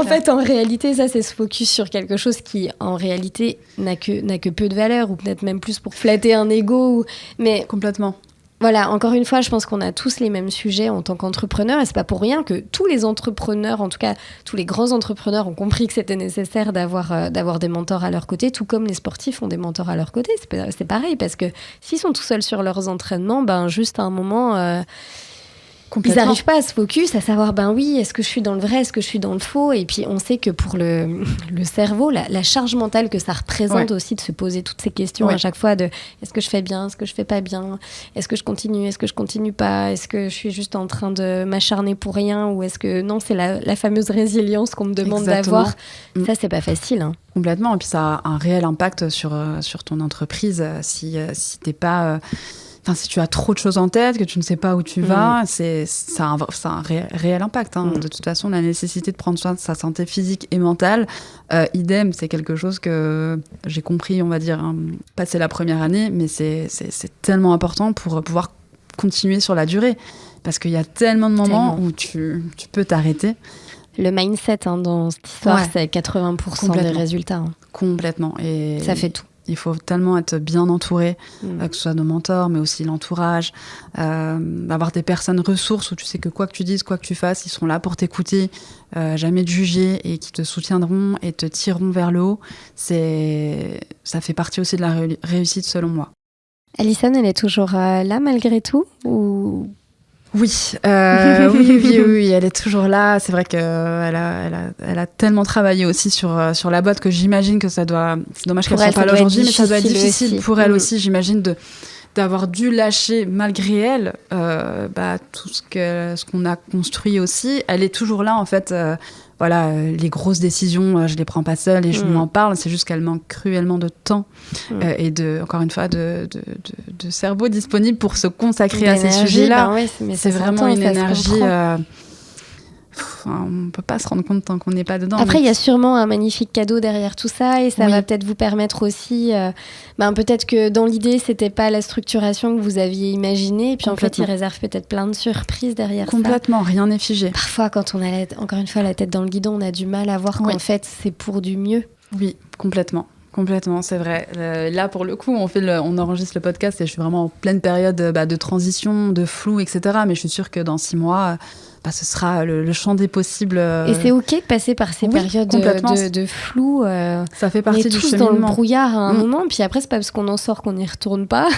Fait, en réalité, ça, c'est se focus sur quelque chose qui, en réalité, n'a que peu de valeur ou peut-être même plus pour flatter un ego. Mais complètement. Voilà, encore une fois, je pense qu'on a tous les mêmes sujets en tant qu'entrepreneurs et c'est pas pour rien que tous les entrepreneurs, en tout cas tous les grands entrepreneurs ont compris que c'était nécessaire d'avoir des mentors à leur côté, tout comme les sportifs ont des mentors à leur côté. C'est pareil, parce que s'ils sont tout seuls sur leurs entraînements, juste à un moment... ils n'arrivent pas à se focus, à savoir, est-ce que je suis dans le vrai, est-ce que je suis dans le faux ? Et puis, on sait que pour le cerveau, la charge mentale que ça représente aussi de se poser toutes ces questions à chaque fois de est-ce que je fais bien, est-ce que je fais pas bien, est-ce que je continue pas, est-ce que je suis juste en train de m'acharner pour rien ou est-ce que non, c'est la fameuse résilience qu'on me demande d'avoir. Ça, c'est pas facile. Hein. Complètement. Et puis, ça a un réel impact sur ton entreprise si t'es pas... si tu as trop de choses en tête, que tu ne sais pas où tu vas, ça a un réel impact. De toute façon, la nécessité de prendre soin de sa santé physique et mentale, idem, c'est quelque chose que j'ai compris, on va dire, passer la première année, mais c'est tellement important pour pouvoir continuer sur la durée. Parce qu'il y a tellement de moments où tu peux t'arrêter. Le mindset dans cette histoire, c'est 80% des résultats. Complètement. Et ça fait tout. Il faut tellement être bien entouré, que ce soit nos mentors, mais aussi l'entourage, avoir des personnes ressources où tu sais que quoi que tu dises, quoi que tu fasses, ils seront là pour t'écouter, jamais te juger et qui te soutiendront et te tireront vers le haut. Ça fait partie aussi de la réussite selon moi. Alison, elle est toujours là malgré tout ou... Oui, oui, elle est toujours là. C'est vrai qu'elle a tellement travaillé aussi sur la boîte que j'imagine que ça doit... C'est dommage qu'elle soit pas là aujourd'hui, mais ça doit être difficile aussi. Pour elle aussi, j'imagine, d'avoir dû lâcher, malgré elle, tout ce qu'on a construit aussi. Elle est toujours là, en fait. Les grosses décisions, je les prends pas seule et je m'en parle. C'est juste qu'elle manque cruellement de temps et encore une fois, de cerveau disponible pour se consacrer à ces sujets-là. C'est vraiment une énergie... on peut pas se rendre compte tant qu'on n'est pas dedans. Après, il y a sûrement un magnifique cadeau derrière tout ça et ça va peut-être vous permettre aussi... peut-être que dans l'idée, c'était pas la structuration que vous aviez imaginée et puis en fait, il réserve peut-être plein de surprises derrière ça. Complètement, rien n'est figé. Parfois, quand on a, encore une fois, la tête dans le guidon, on a du mal à voir qu'en fait, c'est pour du mieux. Oui, complètement. Complètement, c'est vrai. Là, pour le coup, on enregistre le podcast et je suis vraiment en pleine période de transition, de flou, etc. Mais je suis sûre que dans 6 mois, ce sera le champ des possibles. Et c'est OK de passer par ces périodes de flou. Ça fait partie du cheminement. On est tous dans le brouillard à un moment, puis après, c'est pas parce qu'on en sort qu'on n'y retourne pas.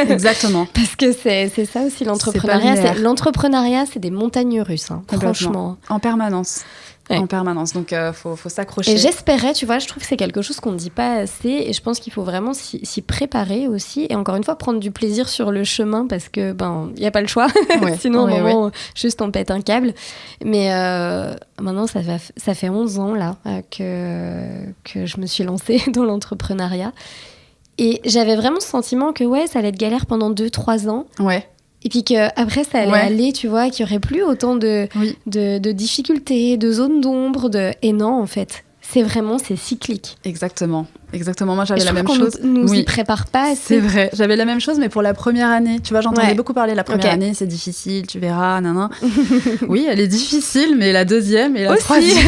Exactement. Parce que c'est ça aussi l'entrepreneuriat. L'entrepreneuriat, c'est des montagnes russes, franchement. En permanence. Ouais. En permanence, donc faut s'accrocher. Et j'espérais, tu vois, je trouve que c'est quelque chose qu'on ne dit pas assez et je pense qu'il faut vraiment s'y préparer aussi et encore une fois prendre du plaisir sur le chemin parce que il y a pas le choix, sinon à un moment juste on pète un câble. Mais maintenant ça fait 11 ans là que je me suis lancée dans l'entrepreneuriat et j'avais vraiment ce sentiment que ça allait être galère pendant 2-3 ans. Ouais. Et puis qu'après, ça allait aller, tu vois, qu'il n'y aurait plus autant de difficultés, de zones d'ombre. Et non, en fait, c'est cyclique. Exactement. Moi, j'avais la même chose. Nous y prépare pas assez. C'est vrai. J'avais la même chose, mais pour la première année. Tu vois, j'entendais beaucoup parler la première année, c'est difficile, tu verras, nanana. Oui, elle est difficile, mais la deuxième et la troisième.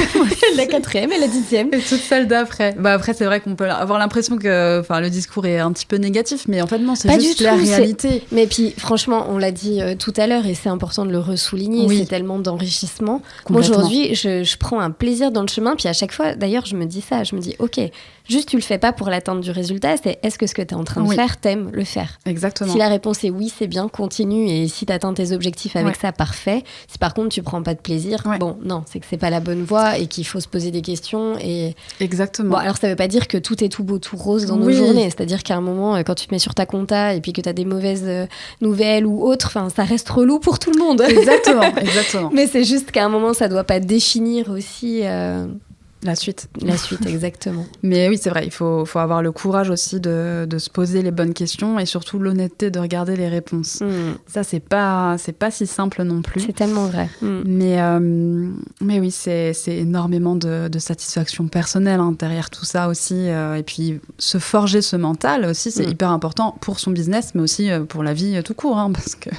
La quatrième et la 10e. Et toutes celles d'après. Après, c'est vrai qu'on peut avoir l'impression que le discours est un petit peu négatif, mais en fait, non, c'est juste la réalité. Mais puis, franchement, on l'a dit tout à l'heure, et c'est important de le ressouligner, c'est tellement d'enrichissement. Aujourd'hui, je prends un plaisir dans le chemin, puis à chaque fois, d'ailleurs, je me dis ça, je me dis, OK, juste tu le fais pas pour l'atteinte du résultat, c'est est-ce que ce que tu es en train de faire, t'aimes le faire. Exactement. Si la réponse est oui, c'est bien, continue, et si tu atteins tes objectifs avec ça, parfait. Si par contre tu prends pas de plaisir, non, c'est que c'est pas la bonne voie et qu'il faut se poser des questions. Exactement. Bon, alors ça veut pas dire que tout est tout beau, tout rose dans nos journées, c'est-à-dire qu'à un moment, quand tu te mets sur ta compta et puis que tu as des mauvaises nouvelles ou autres, ça reste relou pour tout le monde. Exactement. Mais c'est juste qu'à un moment, ça doit pas définir aussi... La suite, exactement. Mais oui, c'est vrai, il faut avoir le courage aussi de se poser les bonnes questions et surtout l'honnêteté de regarder les réponses. Ça, c'est pas si simple non plus. C'est tellement vrai. Mais oui, c'est énormément de satisfaction personnelle derrière tout ça aussi. Et puis, se forger ce mental aussi, c'est hyper important pour son business, mais aussi pour la vie tout court, parce que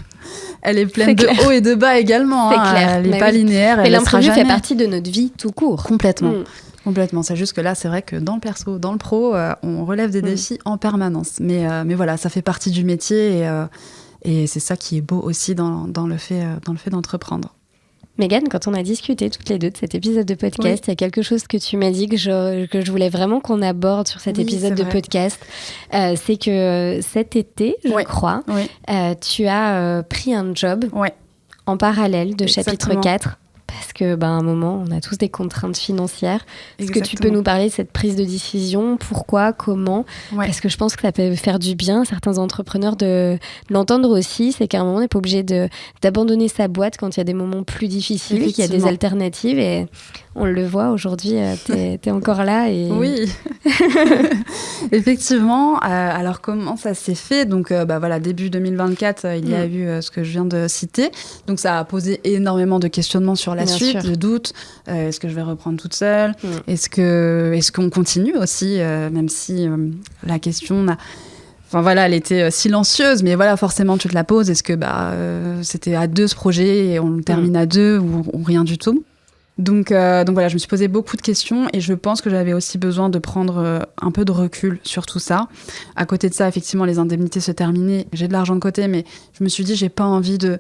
elle est pleine de hauts et de bas également. C'est clair. Elle n'est pas linéaire. Mais l'imprévu fait partie de notre vie tout court. Complètement. C'est juste que là, c'est vrai que dans le perso, dans le pro, on relève des défis en permanence. Mais voilà, ça fait partie du métier et c'est ça qui est beau aussi dans le fait d'entreprendre. Mégane, quand on a discuté toutes les deux de cet épisode de podcast, il y a quelque chose que tu m'as dit que je voulais vraiment qu'on aborde sur cet épisode de podcast. C'est que cet été, je crois, tu as pris un job en parallèle de chapitre 4. Parce que, à un moment, on a tous des contraintes financières. Est-ce que tu peux nous parler de cette prise de décision ? Pourquoi ? Comment ? Parce que je pense que ça peut faire du bien à certains entrepreneurs de l'entendre aussi. C'est qu'à un moment, on n'est pas obligé d'abandonner sa boîte quand il y a des moments plus difficiles, qu'il y a des alternatives. Et On le voit aujourd'hui, t'es encore là. Et... Oui, effectivement. Alors, comment ça s'est fait ? Donc, voilà, début 2024, il y a eu ce que je viens de citer. Donc, ça a posé énormément de questionnements sur la suite, de doutes. Est-ce que je vais reprendre toute seule ? Est-ce qu'on continue aussi, même si la question n'a... Enfin voilà, elle était silencieuse, mais voilà, forcément tu te la poses. Est-ce que c'était à deux ce projet et on le termine à deux ou rien du tout ? Donc voilà, je me suis posé beaucoup de questions et je pense que j'avais aussi besoin de prendre un peu de recul sur tout ça. À côté de ça, effectivement, les indemnités se terminaient. J'ai de l'argent de côté, mais je me suis dit, j'ai pas envie de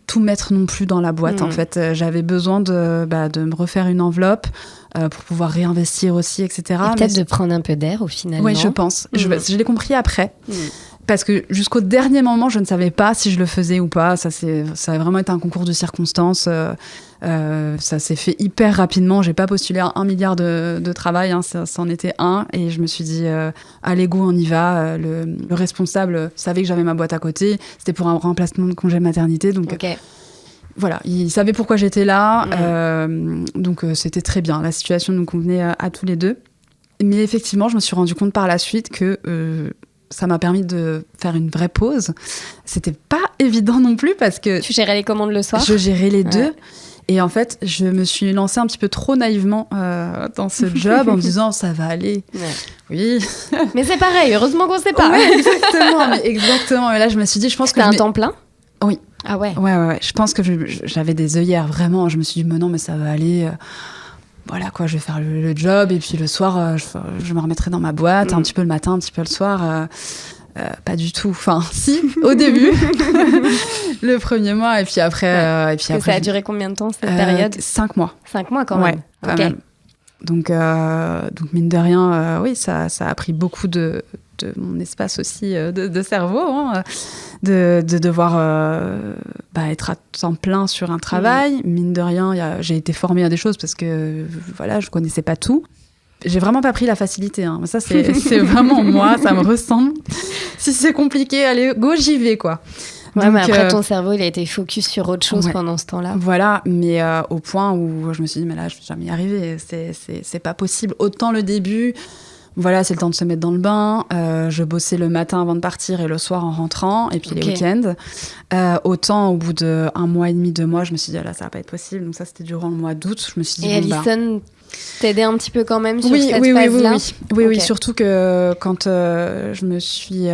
tout mettre non plus dans la boîte. En fait, j'avais besoin de me refaire une enveloppe pour pouvoir réinvestir aussi, etc. Et peut-être de prendre un peu d'air au final. Oui, je pense. Je l'ai compris après. Parce que jusqu'au dernier moment, je ne savais pas si je le faisais ou pas. Ça a vraiment été un concours de circonstances. Ça s'est fait hyper rapidement. J'ai pas postulé à 1 milliard de travail. Ça en était un. Et je me suis dit, allez, go, on y va. Le responsable savait que j'avais ma boîte à côté. C'était pour un remplacement de congé maternité. Donc, voilà, il savait pourquoi j'étais là. Donc, c'était très bien. La situation nous convenait à tous les deux. Mais effectivement, je me suis rendu compte par la suite que... ça m'a permis de faire une vraie pause. C'était pas évident non plus parce que... Tu gérais les commandes le soir ? Je gérais les deux. Et en fait, je me suis lancée un petit peu trop naïvement dans ce job en me disant, ça va aller. Oui. Mais c'est pareil, heureusement qu'on sait pas. Ouais, exactement. Et là, je me suis dit, je pense que... C'était un temps plein ? Oui. Ah ouais. Ouais. Je pense que j'avais des œillères, vraiment. Je me suis dit, mais non, mais ça va aller... Voilà quoi, je vais faire le job et puis le soir, je me remettrai dans ma boîte, un petit peu le matin, un petit peu le soir. Pas du tout. Enfin, si, au début, le premier mois et puis après... et puis après ça a duré combien de temps cette période ? 5 mois. 5 mois quand même. Ouais, quand même. Donc, mine de rien, oui, ça a pris beaucoup de mon espace aussi de cerveau, de devoir être à temps plein sur un travail. Mine de rien, j'ai été formée à des choses parce que voilà, je connaissais pas tout. J'ai vraiment pas pris la facilité. Ça, c'est vraiment moi, ça me ressemble. Si c'est compliqué, allez, go, j'y vais, quoi. Ouais, donc, mais après, ton cerveau, il a été focus sur autre chose pendant ce temps-là. Voilà, mais au point où je me suis dit, mais là, je vais jamais y arriver. C'est pas possible. Autant le début... Voilà, c'est le temps de se mettre dans le bain. Je bossais le matin avant de partir et le soir en rentrant, et puis les week-ends. Autant, au bout d'1 mois et demi, 2 mois, je me suis dit, là, ça va pas être possible. Donc ça, c'était durant le mois d'août. Je me suis dit, et Alison t'aidait un petit peu quand même sur cette phase-là ? Oui, surtout que quand je me suis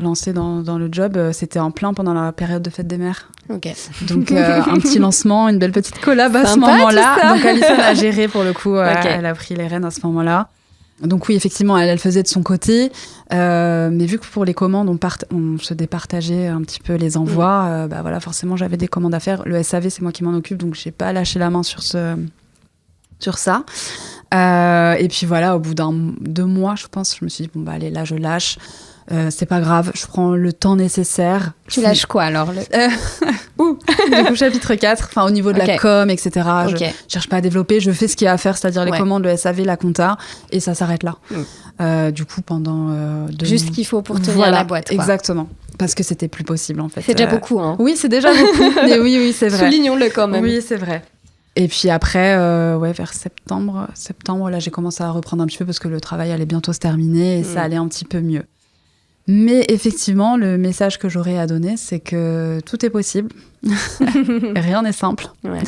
lancée dans le job, c'était en plein pendant la période de fête des mères. Donc un petit lancement, une belle petite collab à ce moment-là. Donc Alison a géré pour le coup, elle a pris les rênes à ce moment-là. Donc oui, effectivement, elle faisait de son côté, mais vu que pour les commandes, on se départageait un petit peu les envois, voilà, forcément, j'avais des commandes à faire. Le SAV, c'est moi qui m'en occupe, donc j'ai pas lâché la main sur ça. Et puis voilà, au bout d'2 mois, je pense, je me suis dit, allez, là, je lâche. C'est pas grave, je prends le temps nécessaire. Tu lâches quoi alors Du coup, chapitre 4, au niveau de la com, etc. Je cherche pas à développer, je fais ce qu'il y a à faire, c'est-à-dire les commandes, le SAV, la compta, et ça s'arrête là. Du coup, pendant... Juste ce qu'il faut pour tenir la boîte. Quoi. Exactement, parce que c'était plus possible en fait. C'est déjà beaucoup, hein. Oui, c'est déjà beaucoup, mais oui, c'est vrai. Soulignons-le quand même. Oui, c'est vrai. Et puis après, vers septembre, là, j'ai commencé à reprendre un petit peu parce que le travail allait bientôt se terminer et ça allait un petit peu mieux. Mais effectivement, le message que j'aurais à donner, c'est que tout est possible. Rien n'est simple. Ouais.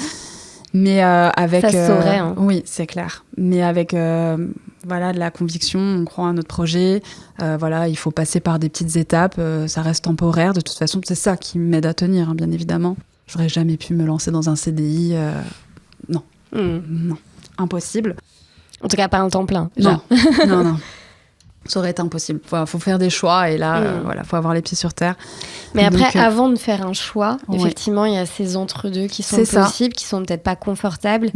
Mais avec... Ça se saurait. Oui, c'est clair. Mais avec de la conviction, on croit à notre projet. Il faut passer par des petites étapes. Ça reste temporaire. De toute façon, c'est ça qui m'aide à tenir, bien évidemment. J'aurais jamais pu me lancer dans un CDI. Non. Non. Impossible. En tout cas, pas un temps plein. Non. Non. Ça aurait été impossible. Faut faire des choix et là, faut avoir les pieds sur terre. Mais après, avant de faire un choix, effectivement, il y a ces entre-deux qui sont possibles, qui sont peut-être pas confortables,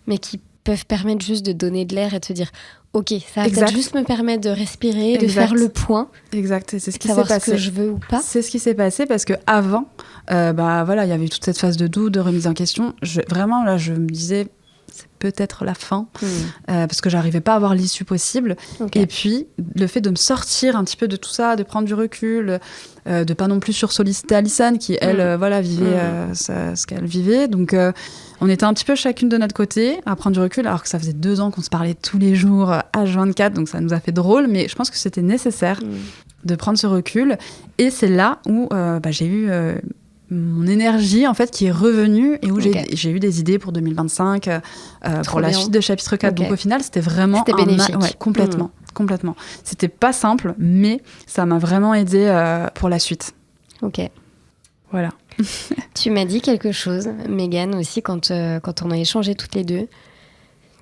mais qui peuvent permettre juste de donner de l'air et de se dire, ok, ça va peut-être juste me permettre de respirer, de faire le point. Exact, c'est ce qui s'est passé. Savoir ce que je veux ou pas. C'est ce qui s'est passé parce que avant, il y avait toute cette phase de doute, de remise en question. Vraiment, là, je me disais... c'est peut-être la fin, parce que j'arrivais pas à voir l'issue possible. Et puis, le fait de me sortir un petit peu de tout ça, de prendre du recul, de pas non plus sursolliciter Alison, qui, elle, vivait ce qu'elle vivait. Donc, on était un petit peu chacune de notre côté à prendre du recul, alors que ça faisait 2 ans qu'on se parlait tous les jours, H24, donc ça nous a fait drôle, mais je pense que c'était nécessaire de prendre ce recul. Et c'est là où j'ai eu... mon énergie en fait qui est revenue et où j'ai eu des idées pour 2025 pour la suite de chapitre 4. Donc au final c'était vraiment bénéfique. Complètement. C'était pas simple, mais ça m'a vraiment aidé pour la suite. Ok. Voilà. Tu m'as dit quelque chose, Mégane, aussi, quand on a échangé toutes les deux.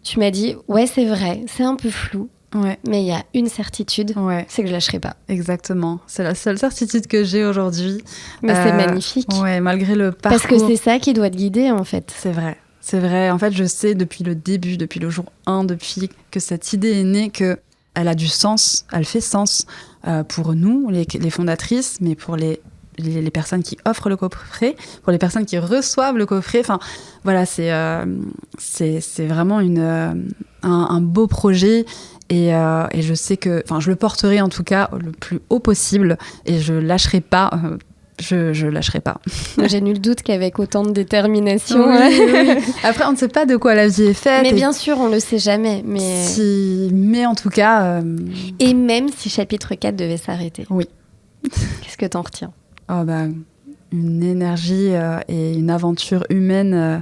Tu m'as dit, ouais, c'est vrai, c'est un peu flou, mais il y a une certitude, c'est que je lâcherai pas. Exactement. C'est la seule certitude que j'ai aujourd'hui. Mais c'est magnifique. Ouais, malgré le parcours. Parce que c'est ça qui doit te guider, en fait. C'est vrai. En fait, je sais depuis le début, depuis le jour 1, depuis que cette idée est née, que elle a du sens, elle fait sens pour nous, les fondatrices, mais pour les personnes qui offrent le coffret, pour les personnes qui reçoivent le coffret. Enfin, voilà, c'est vraiment un beau projet. Et je sais que, je le porterai en tout cas le plus haut possible et je lâcherai pas. Je lâcherai pas. J'ai nul doute qu'avec autant de détermination. Oui. Après, on ne sait pas de quoi la vie est faite. Mais bien sûr, on le sait jamais. Mais en tout cas. Et même si chapitre 4 devait s'arrêter. Oui. Qu'est-ce que t'en retiens ? Une énergie et une aventure humaine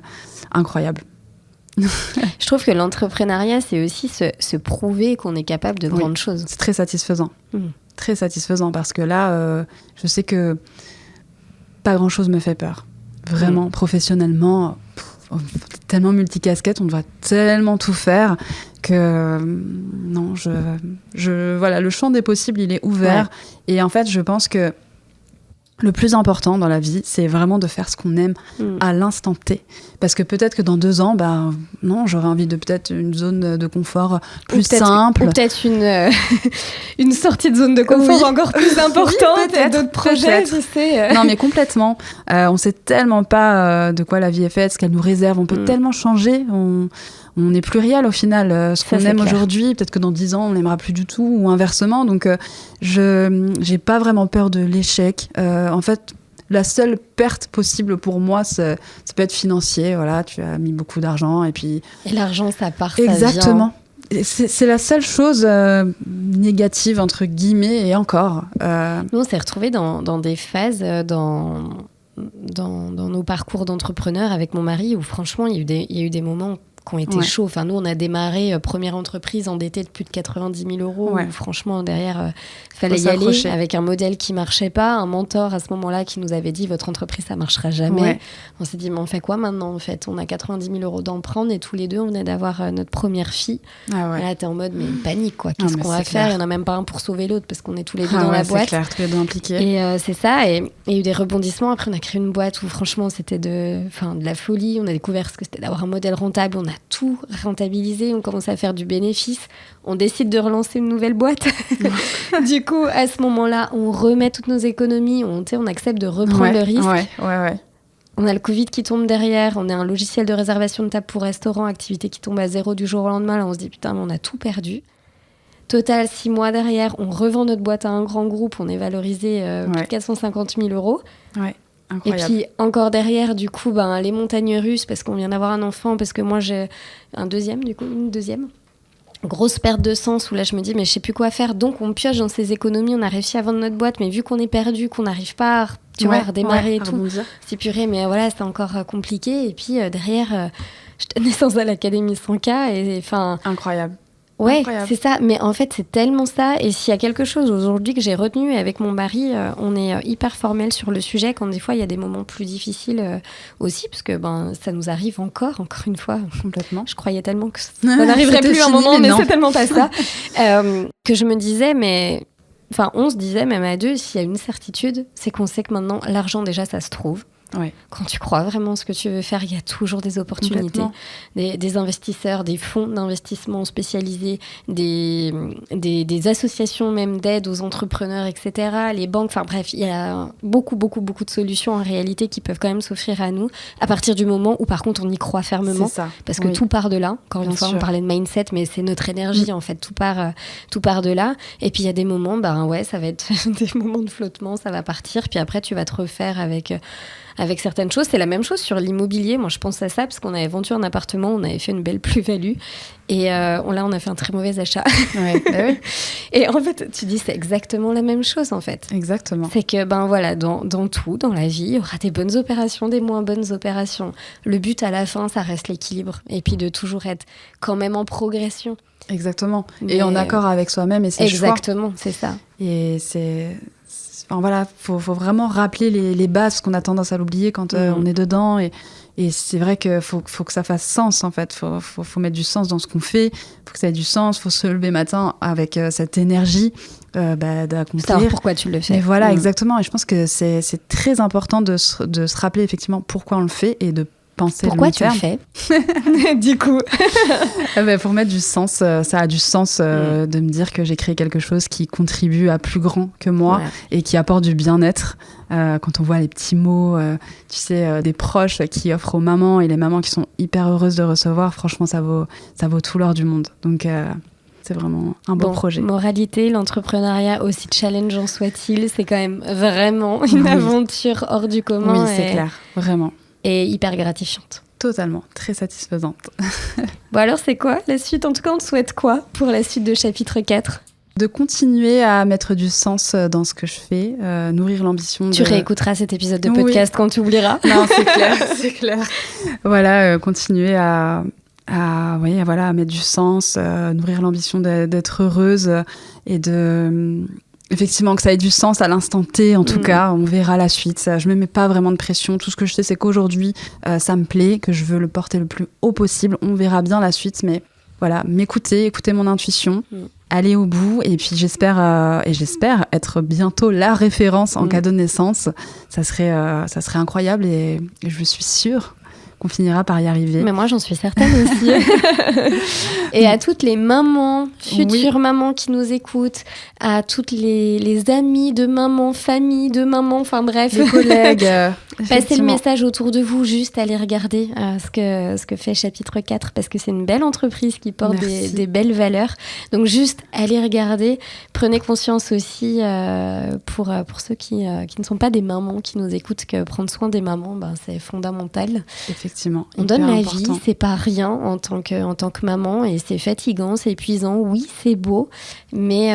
incroyable. Je trouve que l'entrepreneuriat, c'est aussi se prouver qu'on est capable de grandes choses. C'est très satisfaisant. Très satisfaisant parce que là, je sais que pas grand-chose me fait peur. Vraiment, professionnellement, tellement multicasquette, on doit tellement tout faire que non, voilà, le champ des possibles, il est ouvert. Et en fait, je pense que le plus important dans la vie, c'est vraiment de faire ce qu'on aime à l'instant T. Parce que peut-être que dans 2 ans, non, j'aurais envie de peut-être une zone de confort plus simple. Ou peut-être une sortie de zone de confort encore plus importante et d'autres projets, tu sais. Non, mais complètement. On sait tellement pas de quoi la vie est faite, ce qu'elle nous réserve. On peut tellement changer. On est pluriel au final. Ce qu'on aime aujourd'hui, peut-être que dans 10 ans, on n'aimera plus du tout ou inversement. Donc, j'ai pas vraiment peur de l'échec. En fait, la seule perte possible pour moi, ça peut être financier. Voilà, tu as mis beaucoup d'argent et puis... Et l'argent, ça part, Exactement. Ça vient. C'est la seule chose négative, entre guillemets, et encore. Nous, on s'est retrouvés dans des phases, dans nos parcours d'entrepreneurs avec mon mari, où franchement, il y a eu des moments qui ont été chauds. Enfin, nous, on a démarré première entreprise endettée de plus de 90 000 €. Où, franchement, derrière, fallait y aller avec un modèle qui marchait pas. Un mentor à ce moment-là qui nous avait dit votre entreprise, ça marchera jamais. On s'est dit mais on fait quoi maintenant en fait ? On a 90 000 € d'emprunt et tous les deux, on venait d'avoir notre première fille. Et là, t'es en mode mais panique quoi. Qu'est-ce qu'on va faire ? Il y en a même pas un pour sauver l'autre parce qu'on est tous les deux dans la boîte. C'est clair, tous les deux impliqués. Et c'est ça. Et il y a eu des rebondissements. Après, on a créé une boîte où franchement, c'était de la folie. On a découvert ce que c'était d'avoir un modèle rentable. On a tout rentabilisé, on commence à faire du bénéfice, on décide de relancer une nouvelle boîte. Du coup, à ce moment-là, on remet toutes nos économies, on accepte de reprendre le risque. On a le Covid qui tombe derrière, on a un logiciel de réservation de table pour restaurant, activité qui tombe à 0 du jour au lendemain. Là, on se dit putain, mais on a tout perdu. Total, 6 mois derrière, on revend notre boîte à un grand groupe, on est valorisé plus de 450 000 €. Incroyable. Et puis encore derrière, du coup, les montagnes russes, parce qu'on vient d'avoir un enfant, parce que moi j'ai une deuxième. Grosse perte de sens où là je me dis mais je sais plus quoi faire. Donc on pioche dans ces économies, on a réussi à vendre notre boîte, mais vu qu'on est perdu, qu'on n'arrive pas à redémarrer et tout, c'est purée, mais voilà, c'est encore compliqué. Et puis derrière, je tenais naissance à l'Académie 100K et enfin... Incroyable. Ouais, incroyable. C'est ça. Mais en fait, c'est tellement ça. Et s'il y a quelque chose aujourd'hui que j'ai retenu avec mon mari, on est hyper formel sur le sujet quand des fois il y a des moments plus difficiles aussi, parce que ça nous arrive encore une fois. Complètement. Je croyais tellement que ça n'arriverait plus un moment, mais c'est tellement pas ça. Que je me disais, on se disait même à deux, s'il y a une certitude, c'est qu'on sait que maintenant l'argent déjà ça se trouve. Ouais. Quand tu crois vraiment ce que tu veux faire, il y a toujours des opportunités. Des investisseurs, des fonds d'investissement spécialisés, des associations même d'aide aux entrepreneurs, etc. Les banques, enfin bref, il y a beaucoup de solutions en réalité qui peuvent quand même s'offrir à nous à partir du moment où par contre on y croit fermement. C'est ça. Parce que tout part de là. Encore une fois, on parlait de mindset, mais c'est notre énergie en fait. Tout part de là. Et puis il y a des moments, ça va être des moments de flottement, ça va partir. Puis après, tu vas te refaire avec certaines choses. C'est la même chose sur l'immobilier. Moi, je pense à ça parce qu'on avait vendu un appartement, on avait fait une belle plus-value. Et on a fait un très mauvais achat. Ouais, oui. Et en fait, tu dis, c'est exactement la même chose, en fait. Exactement. C'est que, dans tout, dans la vie, il y aura des bonnes opérations, des moins bonnes opérations. Le but, à la fin, ça reste l'équilibre. Et puis de toujours être quand même en progression. Exactement. Et en accord avec soi-même et ses choix. Exactement, c'est ça. Et faut vraiment rappeler les bases, parce qu'on a tendance à l'oublier quand on est dedans. Et c'est vrai qu'il faut que ça fasse sens, en fait. Faut mettre du sens dans ce qu'on fait. Faut que ça ait du sens. Faut se lever matin avec cette énergie d'accomplir. Savoir pourquoi tu le fais. Et voilà, exactement. Et je pense que c'est très important de se rappeler effectivement pourquoi on le fait et de penser pourquoi le long tu terme. le fais du coup? Pour mettre du sens, ça a du sens de me dire que j'ai créé quelque chose qui contribue à plus grand que moi et qui apporte du bien-être. Quand on voit les petits mots, des proches qui offrent aux mamans et les mamans qui sont hyper heureuses de recevoir, franchement, ça vaut tout l'or du monde. Donc, c'est vraiment un beau projet. Moralité, l'entrepreneuriat, aussi challengeant soit-il, c'est quand même vraiment une aventure hors du commun. Oui, c'est clair, vraiment. Et hyper gratifiante. Totalement, très satisfaisante. Bon alors c'est quoi la suite? En tout cas on te souhaite quoi pour la suite de chapitre 4? De continuer à mettre du ssens dans ce que je fais, nourrir l'ambition. Tu réécouteras cet épisode de podcast quand tu oublieras. Non, c'est clair. Voilà, continuer à mettre du sens, nourrir l'ambition d'être heureuse et effectivement, que ça ait du sens à l'instant T, en tout cas, on verra la suite. Je ne me mets pas vraiment de pression. Tout ce que je sais, c'est qu'aujourd'hui, ça me plaît, que je veux le porter le plus haut possible. On verra bien la suite, mais voilà, écouter mon intuition, aller au bout. Et puis, j'espère être bientôt la référence en cadeau de naissance. Ça serait incroyable et je suis sûre qu'on finira par y arriver. Mais moi, j'en suis certaine aussi. Et à toutes les mamans, futures mamans qui nous écoutent, à toutes les amies de maman, famille de maman, enfin bref. Les collègues. Passez le message autour de vous, juste allez regarder ce que fait Chapitre 4, parce que c'est une belle entreprise qui porte des belles valeurs. Donc juste, allez regarder. Prenez conscience aussi, pour ceux qui ne sont pas des mamans, qui nous écoutent, que prendre soin des mamans, c'est fondamental. Effectivement. On donne la vie, c'est pas rien en tant que maman, et c'est fatigant, c'est épuisant, oui, c'est beau, mais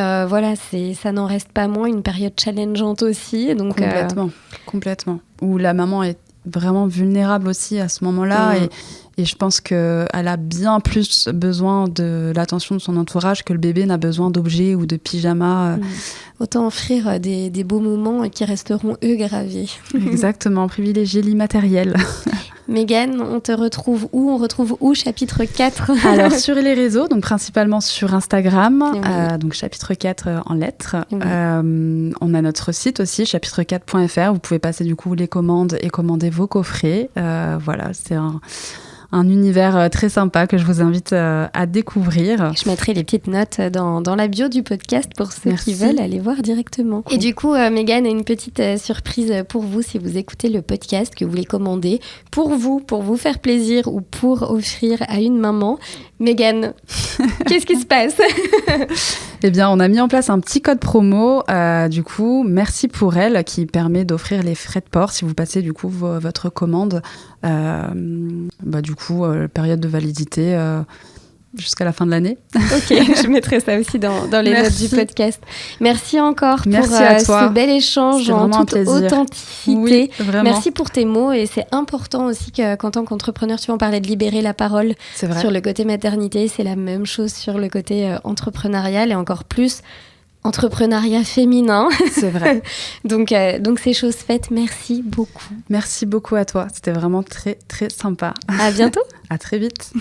ça n'en reste pas moins une période challengeante aussi. Donc, complètement. Où la maman est vraiment vulnérable aussi à ce moment-là, et je pense qu'elle a bien plus besoin de l'attention de son entourage que le bébé n'a besoin d'objets ou de pyjamas. Autant offrir des beaux moments qui resteront eux gravés. Exactement, privilégier l'immatériel. Mégane, on te retrouve où? On retrouve où Chapitre 4? Alors, sur les réseaux, donc principalement sur Instagram, donc Chapitre 4 en lettres. On a notre site aussi, chapitre4.fr. Vous pouvez passer du coup les commandes et commander vos coffrets. Voilà, c'est un univers très sympa que je vous invite à découvrir. Je mettrai les petites notes dans la bio du podcast pour ceux qui veulent aller voir directement. Cool. Et du coup, Mégane a une petite surprise pour vous si vous écoutez le podcast, que vous les commandez pour vous faire plaisir ou pour offrir à une maman. Mégane, qu'est-ce qui se passe? Eh bien, on a mis en place un petit code promo, du coup, merci pour elle, qui permet d'offrir les frais de port si vous passez du coup votre commande. Du coup, période de validité jusqu'à la fin de l'année. Ok, je mettrai ça aussi dans les notes du podcast. Merci encore pour ce bel échange en toute authenticité. Oui, vraiment. Merci pour tes mots, et c'est important aussi qu'en tant qu'entrepreneur, tu vas en parler de libérer la parole sur le côté maternité. C'est la même chose sur le côté entrepreneurial, et encore plus entrepreneuriat féminin. C'est vrai. donc c'est chose faite. Merci beaucoup. Merci beaucoup à toi. C'était vraiment très, très sympa. À bientôt. À très vite.